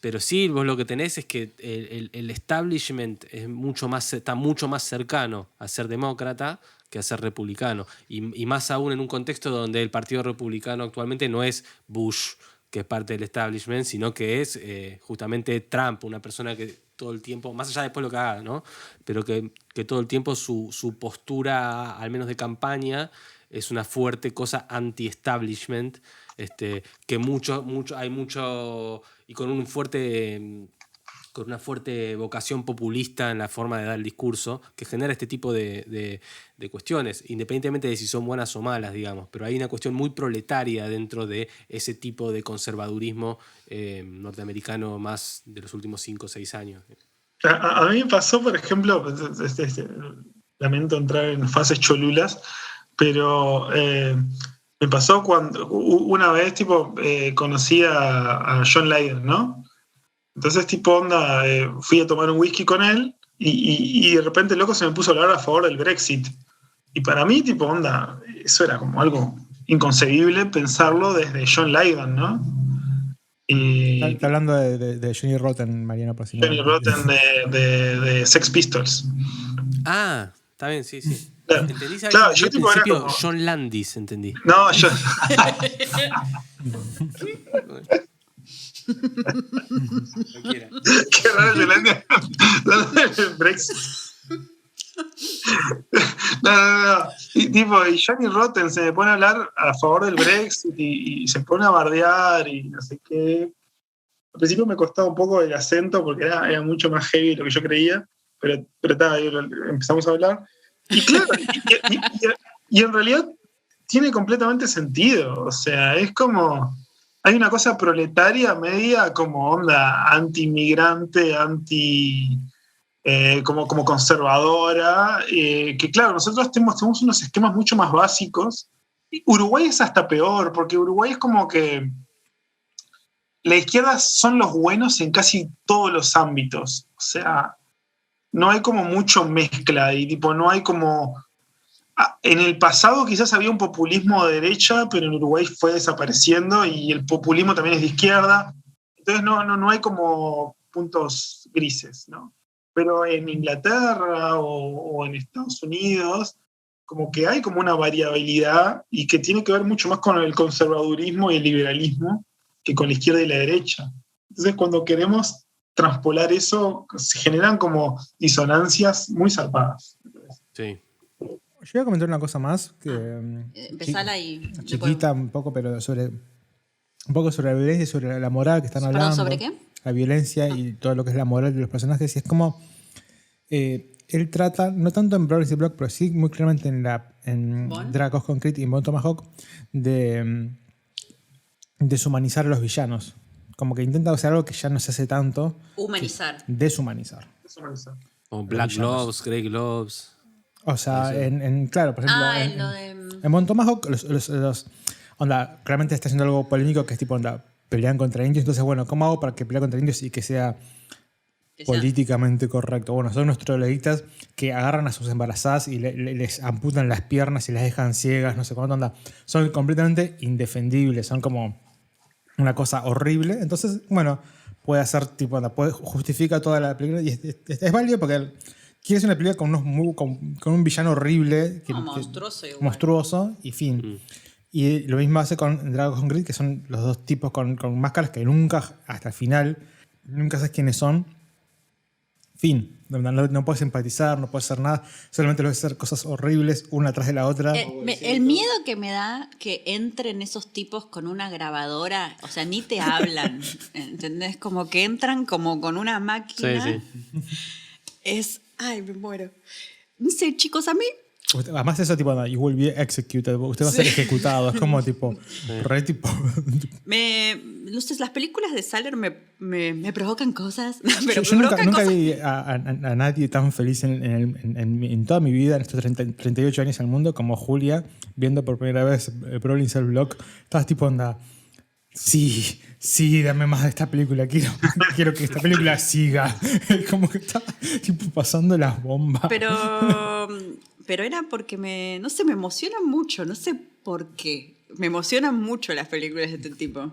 pero sí, vos lo que tenés es que el establishment está mucho más cercano a ser demócrata que a ser republicano. Y más aún en un contexto donde el Partido Republicano actualmente no es Bush, que es parte del establishment, sino que es justamente Trump, una persona que todo el tiempo, más allá de después lo que haga, ¿no? Pero que todo el tiempo su postura, al menos de campaña, es una fuerte cosa anti-establishment, que hay mucho, y con una fuerte vocación populista en la forma de dar el discurso, que genera este tipo de cuestiones, independientemente de si son buenas o malas, digamos. Pero hay una cuestión muy proletaria dentro de ese tipo de conservadurismo norteamericano más de los últimos 5 o 6 años. A mí me pasó, por ejemplo, lamento entrar en fases cholulas, pero me pasó cuando una vez conocí a John Lydon, ¿no? Entonces, onda, fui a tomar un whisky con él y de repente, loco, se me puso a hablar a favor del Brexit. Y para mí, onda, eso era como algo inconcebible pensarlo desde John Lydon, ¿no? Está hablando de Johnny Rotten, Mariano, por si no. Johnny Rotten de Sex Pistols. Ah, está bien, sí. Entendí, Claro, yo al principio como... John Landis, entendí. No, yo... Qué raro Yolanda. El Brexit. No. Y Johnny Rotten se me pone a hablar a favor del Brexit y se pone a bardear y no sé qué. Al principio me costaba un poco el acento porque era mucho más heavy de lo que yo creía, pero empezamos a hablar. Y claro, y en realidad tiene completamente sentido. O sea, es como... Hay una cosa proletaria media como onda anti-inmigrante, como conservadora, que claro, nosotros tenemos unos esquemas mucho más básicos. Uruguay es hasta peor, porque Uruguay es como que la izquierda son los buenos en casi todos los ámbitos. O sea, no hay como mucho mezcla y tipo, no hay como... En el pasado quizás había un populismo de derecha, pero en Uruguay fue desapareciendo y el populismo también es de izquierda. Entonces no hay como puntos grises, ¿no? Pero en Inglaterra o en Estados Unidos, como que hay como una variabilidad y que tiene que ver mucho más con el conservadurismo y el liberalismo que con la izquierda y la derecha. Entonces, cuando queremos transpolar eso, se generan como disonancias muy zarpadas. Sí. Yo voy a comentar una cosa más que Empezala y... chiquita un poco, pero un poco sobre la violencia y sobre la moral que están ¿Perdón, hablando. sobre qué? La violencia y todo lo que es la moral de los personajes. Y es como él trata, no tanto en Brothers y Block, pero sí muy claramente en Dragos Concrete y Bone Tomahawk, de deshumanizar a los villanos. Como que intenta hacer algo que ya no se hace tanto. Humanizar. Deshumanizar. O Black Gloves, Grey Gloves. O sea, claro, por ejemplo, en Bone Tomahawk onda, claramente está haciendo algo polémico que es tipo, onda, pelean contra indios. Entonces, bueno, ¿cómo hago para que peleen contra indios y que sea políticamente correcto? Bueno, son nuestros trogloditas que agarran a sus embarazadas y les amputan las piernas y las dejan ciegas, no sé cuánto, onda. Son completamente indefendibles, son como una cosa horrible. Entonces, bueno, puede hacer tipo, onda, justifica toda la película y es válido porque quiere hacer una película con un villano horrible. Monstruoso y fin. Y lo mismo hace con Dragons Grid, que son los dos tipos con máscaras que nunca, hasta el final, nunca sabes quiénes son. Fin. No puedes empatizar, no puedes hacer nada. Solamente lo ves hacer cosas horribles una tras de la otra. El miedo que me da que entren esos tipos con una grabadora, o sea, ni te hablan, ¿entendés? Como que entran como con una máquina. Sí. Ay, me muero. No sé, chicos, a mí... Además eso tipo, you will be executed, usted va a ser ejecutado, es como tipo, re tipo... Las películas de Saller me provocan cosas, pero yo nunca vi a nadie tan feliz en toda mi vida, en estos 38 años en el mundo, como Julia, viendo por primera vez Brawling Cell Block. Estabas tipo, onda, sí, dame más de esta película, quiero que esta película siga. Como que está tipo pasando las bombas. Pero era porque me emocionan mucho, no sé por qué. Me emocionan mucho las películas de este tipo.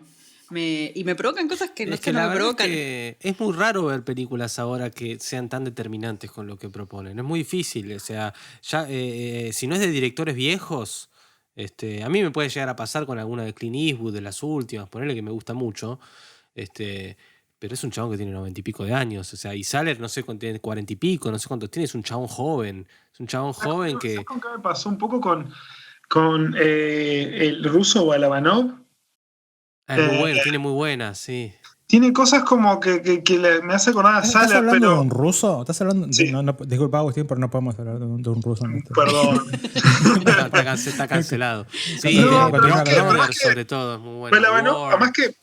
Y me provocan cosas que no me provocan. Es muy raro ver películas ahora que sean tan determinantes con lo que proponen. Es muy difícil. O sea, ya si no es de directores viejos, a mí me puede llegar a pasar con alguna de Clint Eastwood, de las últimas, ponerle que me gusta mucho. Pero es un chabón que tiene 90 y pico de años. O sea, y Saller, no sé cuánto tiene, 40 y pico, no sé cuántos tiene, es un chabón joven. Es un chabón joven que... ¿Sabes con qué me pasó un poco con el ruso Balabanov? Es muy bueno, tiene muy buenas, sí. Tiene cosas como que me hace acordar a Saller. ¿Estás hablando pero... de un ruso? ¿Estás hablando? Sí. Disculpa, Agustín, pero no podemos hablar de un ruso. Perdón. Está cancelado. Sí, sobre todo, es muy bueno. Balabanov, además que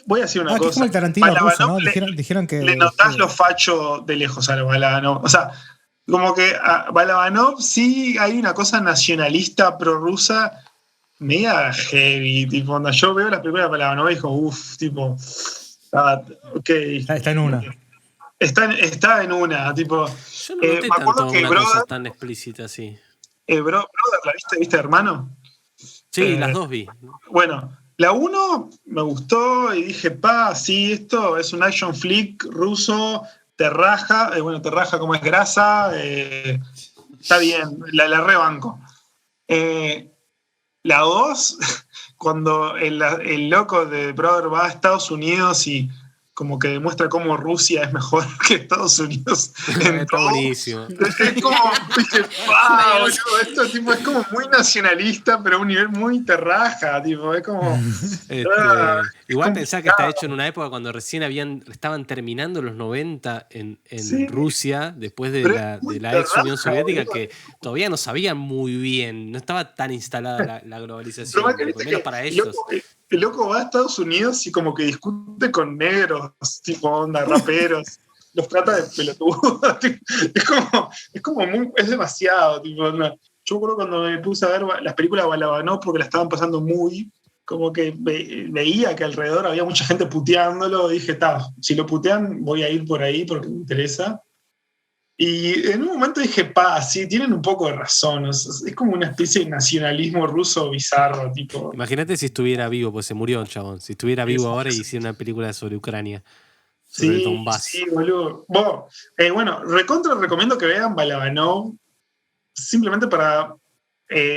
voy a decir una cosa. Es como el Tarantino ruso, ¿no? Dijeron que... Le notás lo facho de lejos a Balabanov. O sea, como que a Balabanov sí hay una cosa nacionalista prorrusa media heavy. Tipo, cuando yo veo las películas de Balabanov y digo, tipo... ok. Está en una. Está en una, tipo... Yo no noté tanto una cosa tan explícita así. Brother, ¿la viste, hermano? Sí, las dos vi. Bueno... La 1 me gustó y dije, sí, esto es un action flick ruso, te raja como es grasa, está bien, la rebanco. La 2, cuando el loco de Brother va a Estados Unidos y como que demuestra cómo Rusia es mejor que Estados Unidos en Está todo. buenísimo. Es como, dije, wow, boludo, esto tipo, es como muy nacionalista, pero a un nivel muy terraja, tipo, es como... Igual es pensá que está complicado. hecho en una época cuando recién estaban terminando los 90 en Sí, Rusia, después pero es de muy la ex Unión terraja, Soviética, boludo. que todavía no sabían muy bien, no estaba tan instalada la Pero globalización, más que por lo viste menos que para el ellos. loco va a Estados Unidos y como que discute con negros, tipo onda, raperos, los trata de pelotudos. Es como muy, es demasiado, tipo, onda. Yo recuerdo cuando me puse a ver las películas de Balabanov porque la estaban pasando muy, como que veía que alrededor había mucha gente puteándolo, y dije, si lo putean voy a ir por ahí porque me interesa. Y en un momento dije, sí, tienen un poco de razón. Es como una especie de nacionalismo ruso bizarro, tipo. Imagínate si estuviera vivo, pues se murió, chabón. Si estuviera vivo Eso, ahora y hiciera una película sobre Ucrania, sobre el sí, Donbass. sí, boludo. Bueno, recontra recomiendo que vean Balabanov simplemente para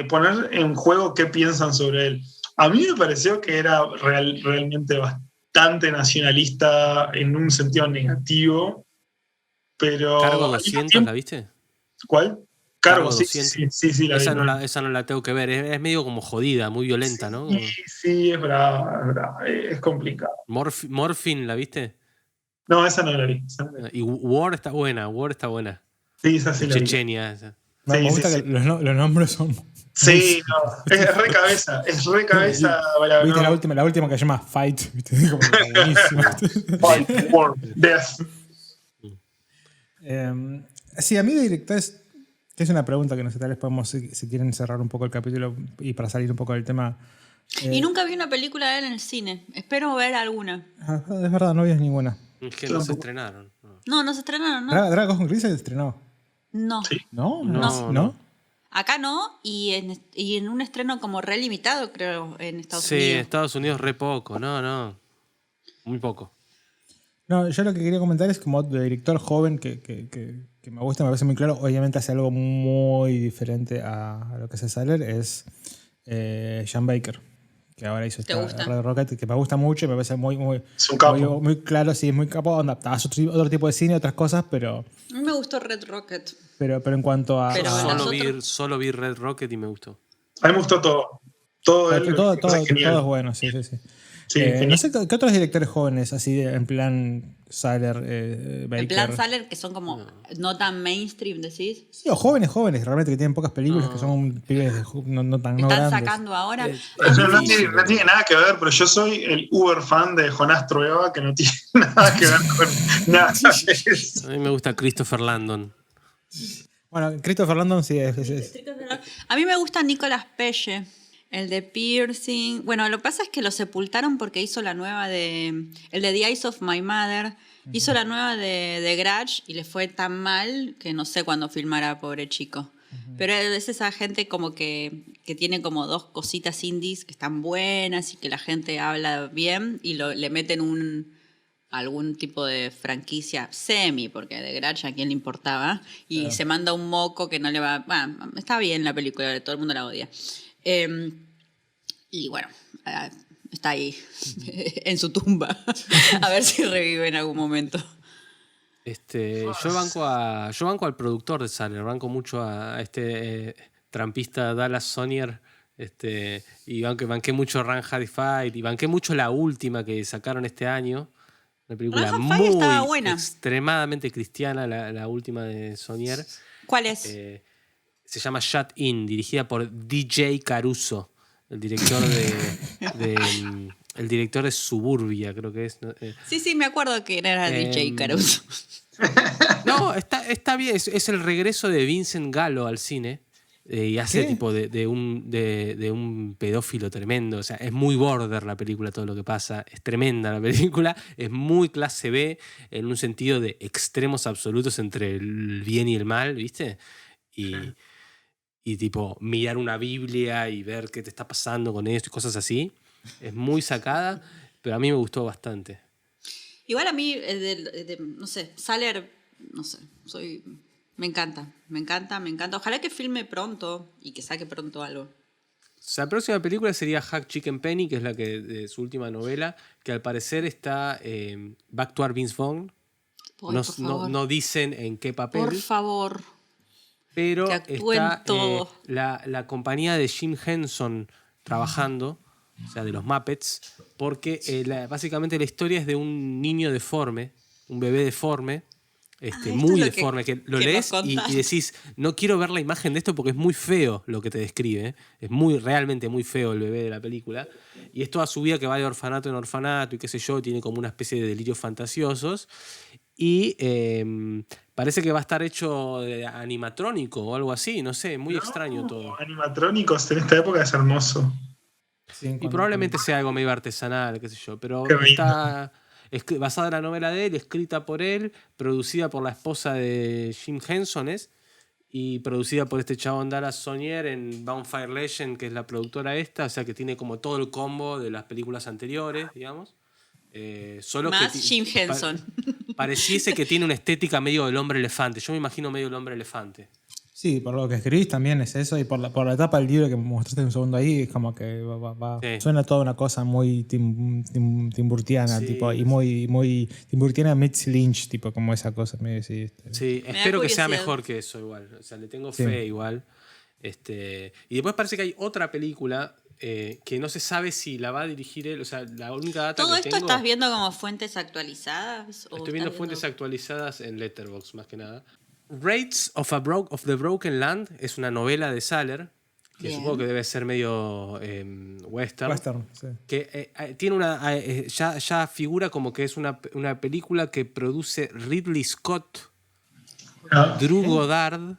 poner en juego qué piensan sobre él. A mí me pareció que era realmente bastante nacionalista en un sentido negativo, ¿Cargo pero al mismo 200 tiempo, la viste? ¿cuál? Cargo, Cargo sí, sí, 200. sí, sí, sí, la vi. Esa no la tengo que ver. Es medio como jodida, muy violenta, ¿no? Sí, sí, es brava, es complicado. Morphine, ¿la viste? No, esa no la vi. Esa no la vi. Y War está buena, War está buena. Sí, esa sí De la vi. Chechenia. Esa. Me Sí, sí, gusta sí. que los nombres son muy Sí, no, es re cabeza. ¿Viste No. la última que se llama Fight? ¿Viste? Como buenísima. Fight, war, death. Sí, a mí de directores, que es una pregunta que no sé, tal vez podemos, si quieren cerrar un poco el capítulo y para salir un poco del tema. Y nunca vi una película de él en el cine. Espero ver alguna. Es verdad, no vi ninguna. Es que no se estrenaron. No, No se estrenaron, ¿no? Dragon Gris se estrenó. No. Sí. ¿No? no. ¿No? Acá no, y en un estreno como re limitado, creo, en Estados Sí, en Unidos. Estados Unidos re poco. No. Muy poco. No, yo lo que quería comentar es como de director joven que me gusta, me parece muy claro. Obviamente hace algo muy diferente a lo que hace Saller, es Sean Baker, que ahora hizo ¿Te gusta? Red Rocket, que me gusta mucho y me parece muy Es un capo. muy claro, sí, es muy capo. Onda, hace otro tipo de cine, otras cosas, pero A mí me gustó Red Rocket. en cuanto a... Pero a- las Solo vi Red Rocket y me gustó. A mí me gustó todo. Todo él, todo, me parece genial. todo es bueno, sí. Sí, No genial. sé, ¿qué otros directores jóvenes, así en plan Saller, Baker? En plan Saller, que son como no tan mainstream, decís. Sí, o jóvenes, realmente, que tienen pocas películas, que son pibes no tan no Están grandes. sacando ahora. No difícil, tiene nada que ver, pero yo soy el uber fan de Jonás Trueba, que no tiene nada que ver con nada de eso. A mí me gusta Christopher Landon. Bueno, Christopher Landon sí es. A mí me gusta Nicolas Pelle, el de Piercing. Bueno, lo que pasa es que lo sepultaron porque hizo la nueva de... El de The Eyes of My Mother. Hizo la nueva de Grudge y le fue tan mal que no sé cuándo filmará, pobre chico. Pero es esa gente como que tiene como dos cositas indies que están buenas y que la gente habla bien y le meten algún tipo de franquicia semi, porque de Grudge a quién le importaba, y se manda un moco que no le va... Bueno, está bien la película, todo el mundo la odia. Y bueno, está ahí, en su tumba, a ver si revive en algún momento. Yo banco al productor de Saller, banco mucho a este trampista Dallas Sonyer, y banqué mucho Run Hard Fight, y banqué mucho la última que sacaron este año. Una película Run Hard Fight estaba muy buena. extremadamente cristiana, la última de Sonyer. ¿Cuál es? Se llama Shut In, dirigida por DJ Caruso, el director el director de Suburbia, creo que es. Sí, me acuerdo que era DJ Caruso. No, está bien, es el regreso de Vincent Gallo al cine. Y hace ¿Qué? tipo de un pedófilo tremendo. O sea, es muy border la película, todo lo que pasa. Es tremenda la película. Es muy clase B en un sentido de extremos absolutos entre el bien y el mal, ¿viste? Y tipo, mirar una Biblia y ver qué te está pasando con esto y cosas así. Es muy sacada, pero a mí me gustó bastante. Igual a mí, no sé, Saller, no sé, me encanta. Ojalá que filme pronto y que saque pronto algo. La próxima película sería Hack Chicken Penny, que es la que de su última novela, que al parecer está va a actuar Vince Vaughn. Ay, por favor. No dicen en qué papel. Por favor. Pero Que actúen está todo. la compañía de Jim Henson trabajando, o sea, de los Muppets, porque básicamente la historia es de un niño deforme, un bebé deforme, esto muy es lo deforme, que lo que lees nos y contaste. decís, no quiero ver la imagen de esto porque es muy feo lo que te describe, ¿eh? Es realmente muy feo el bebé de la película. Y es toda su vida que va de orfanato en orfanato y qué sé yo, tiene como una especie de delirios fantasiosos. Y parece que va a estar hecho de animatrónico o algo así, no sé, muy extraño todo. Animatrónicos en esta época es hermoso. Sí, Y probablemente sea algo medio artesanal, qué sé yo, pero Qué lindo. está basada en la novela de él, escrita por él, producida por la esposa de Jim Henson y producida por este chabón Dallas Sonier en Bonfire Legend, que es la productora esta, o sea que tiene como todo el combo de las películas anteriores, digamos. Solo Más que Jim Henson. pareciese que tiene una estética medio del hombre elefante. Yo me imagino medio el hombre elefante. Sí, por lo que escribís también es eso, y por la etapa del libro que mostraste un segundo ahí, es como que Sí. suena toda una cosa muy timburtiana, Sí, tipo, y sí. muy timburtiana meets Lynch, tipo, como esa cosa. Sí, da espero que sea curiosidad. mejor que eso igual. O sea, le tengo Sí. fe igual. Y después parece que hay otra película que no se sabe si la va a dirigir él. O sea, la única data ¿Todo que esto tengo... estás viendo como fuentes actualizadas? ¿O Estoy viendo estás fuentes actualizadas en Letterboxd, más que nada. Rates of the Broken Land es una novela de Saller, que Bien. supongo que debe ser medio western. Western, sí. Que tiene ya figura como que es una película que produce Ridley Scott, Ah, Drew Goddard.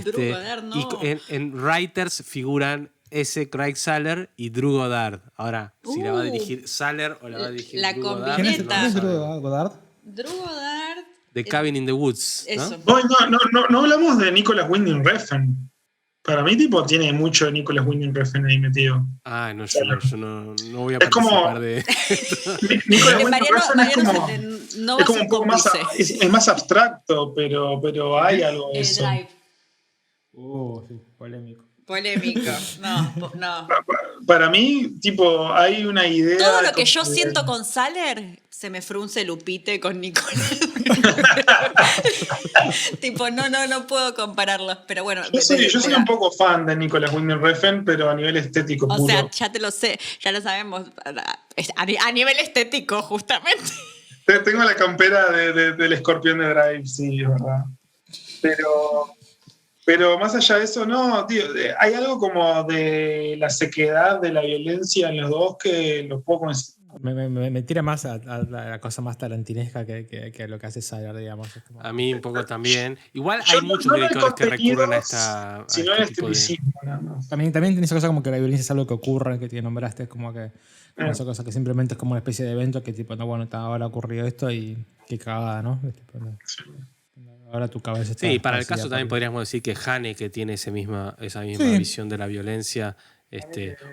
Drew Goddard, no. Y en writers figuran Craig Saller y Drew Goddard. Ahora, si la va a dirigir Saller o la va a dirigir La Drew Goddard. ¿Quién es, combineta. quién es Drew Goddard? Drew Goddard. The Cabin in the Woods, ¿no? Eso. hoy no hablamos de Nicolas Winding Refn. Para mí, tipo, tiene mucho de Nicolas Winding Refn ahí metido. Ah, no, yo no voy a Es como- participar de... Nicolas Winding Mariano, Refn Mariano es como, no va es a como ser un poco más, cómplice. es más abstracto, pero hay algo de eso. Drive. Sí, polémico. Polémico. No. Para mí, tipo, hay una idea. Todo lo que como yo de- siento con Saller, se me frunce Lupite con Nicolás. Tipo, no puedo compararlos. Pero bueno. Yo soy un poco fan de Nicolas Winding Refn, pero a nivel estético O puro. sea, ya te lo sé, ya lo sabemos. A nivel estético, justamente. Tengo la campera del escorpión de Drive, sí, es verdad. Pero más allá de eso, no, tío, hay algo como de la sequedad de la violencia en los dos que los puedo Me tira más a la cosa más tarantinesca que lo que hace Saller, digamos. Es como- A mí un poco también. Igual Yo hay muchos no en el directores que recurren a contenido, sino en este tipo de... esteticismo, nada más. También tiene esa cosa como que la violencia es algo que ocurre, que te nombraste, es como que como esa cosa que simplemente es como una especie de evento que tipo, no, bueno, ahora ha ocurrido esto y qué cagada, ¿no? Es tipo, no. Ahora tu cabeza está... Sí, para el caso esparcida también por- podríamos decir que Haneke tiene esa misma Sí. visión de la violencia,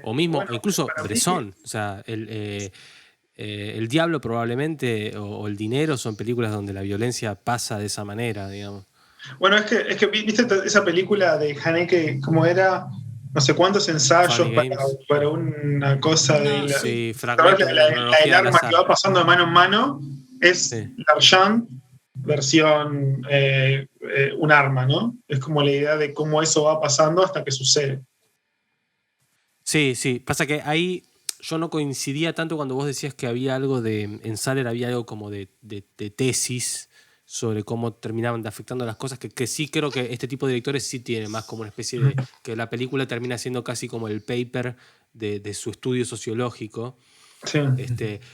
o mismo, Bueno, incluso para mí- Bresson, o sea, El Diablo probablemente, o El Dinero, son películas donde la violencia pasa de esa manera, digamos. Bueno, es que viste esa película de Haneke, como era no sé cuántos ensayos Funny Games. para una cosa de No, la, Sí, ¿sabes? fragmentos de La la del cronología del arma azar. que va pasando de mano en mano es Sí. L'Argent, versión un arma, ¿no? Es como la idea de cómo eso va pasando hasta que sucede. Sí. Pasa que ahí yo no coincidía tanto cuando vos decías que había algo en Saller había algo como de tesis sobre cómo terminaban afectando las cosas, que sí creo que este tipo de directores sí tiene más como una especie de... que la película termina siendo casi como el paper de su estudio sociológico. Sí.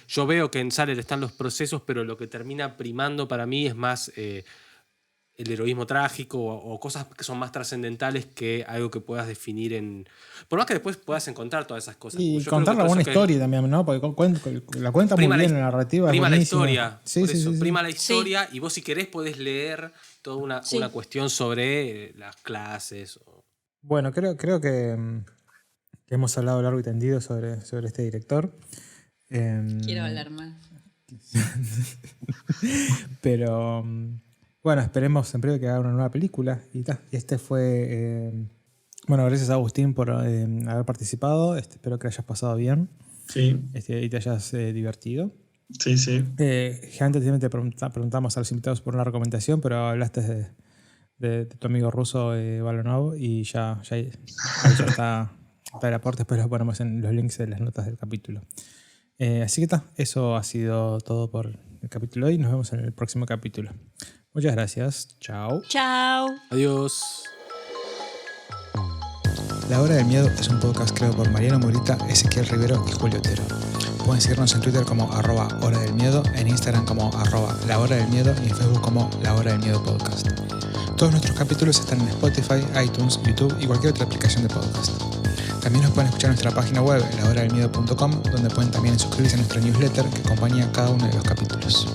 Yo veo que en Saller están los procesos, pero lo que termina primando para mí es más el heroísmo trágico o cosas que son más trascendentales que algo que puedas definir en... Por más que después puedas encontrar todas esas cosas. Y Yo creo contar que por alguna eso que historia también, ¿no? Porque la cuenta muy prima bien la narrativa. es prima la buenísima. historia. Sí, Por sí, eso, sí. prima la historia y vos si querés podés leer toda una Sí. cuestión sobre las clases. Bueno, creo que hemos hablado largo y tendido sobre este director. Quiero hablar más. Pero bueno, esperemos en breve que haga una nueva película. Y este fue Bueno, gracias a Agustín por haber participado. Espero que hayas pasado bien Sí, y te hayas divertido. sí, sí. Antes también te preguntamos a los invitados por una recomendación, pero hablaste de tu amigo ruso Balonov y ya está el aporte. Después lo ponemos en los links de las notas del capítulo. Así que eso ha sido todo por el capítulo de hoy. Nos vemos en el próximo capítulo. Muchas gracias. Chao. Chao. Adiós. La Hora del Miedo es un podcast creado por Mariano Morita, Ezequiel Rivero y Julio Otero. Pueden seguirnos en Twitter como @Hora del Miedo, en Instagram como @La Hora del Miedo y en Facebook como La Hora del Miedo Podcast. Todos nuestros capítulos están en Spotify, iTunes, YouTube y cualquier otra aplicación de podcast. También nos pueden escuchar en nuestra página web, lahoradelmiedo.com, donde pueden también suscribirse a nuestra newsletter que acompaña cada uno de los capítulos.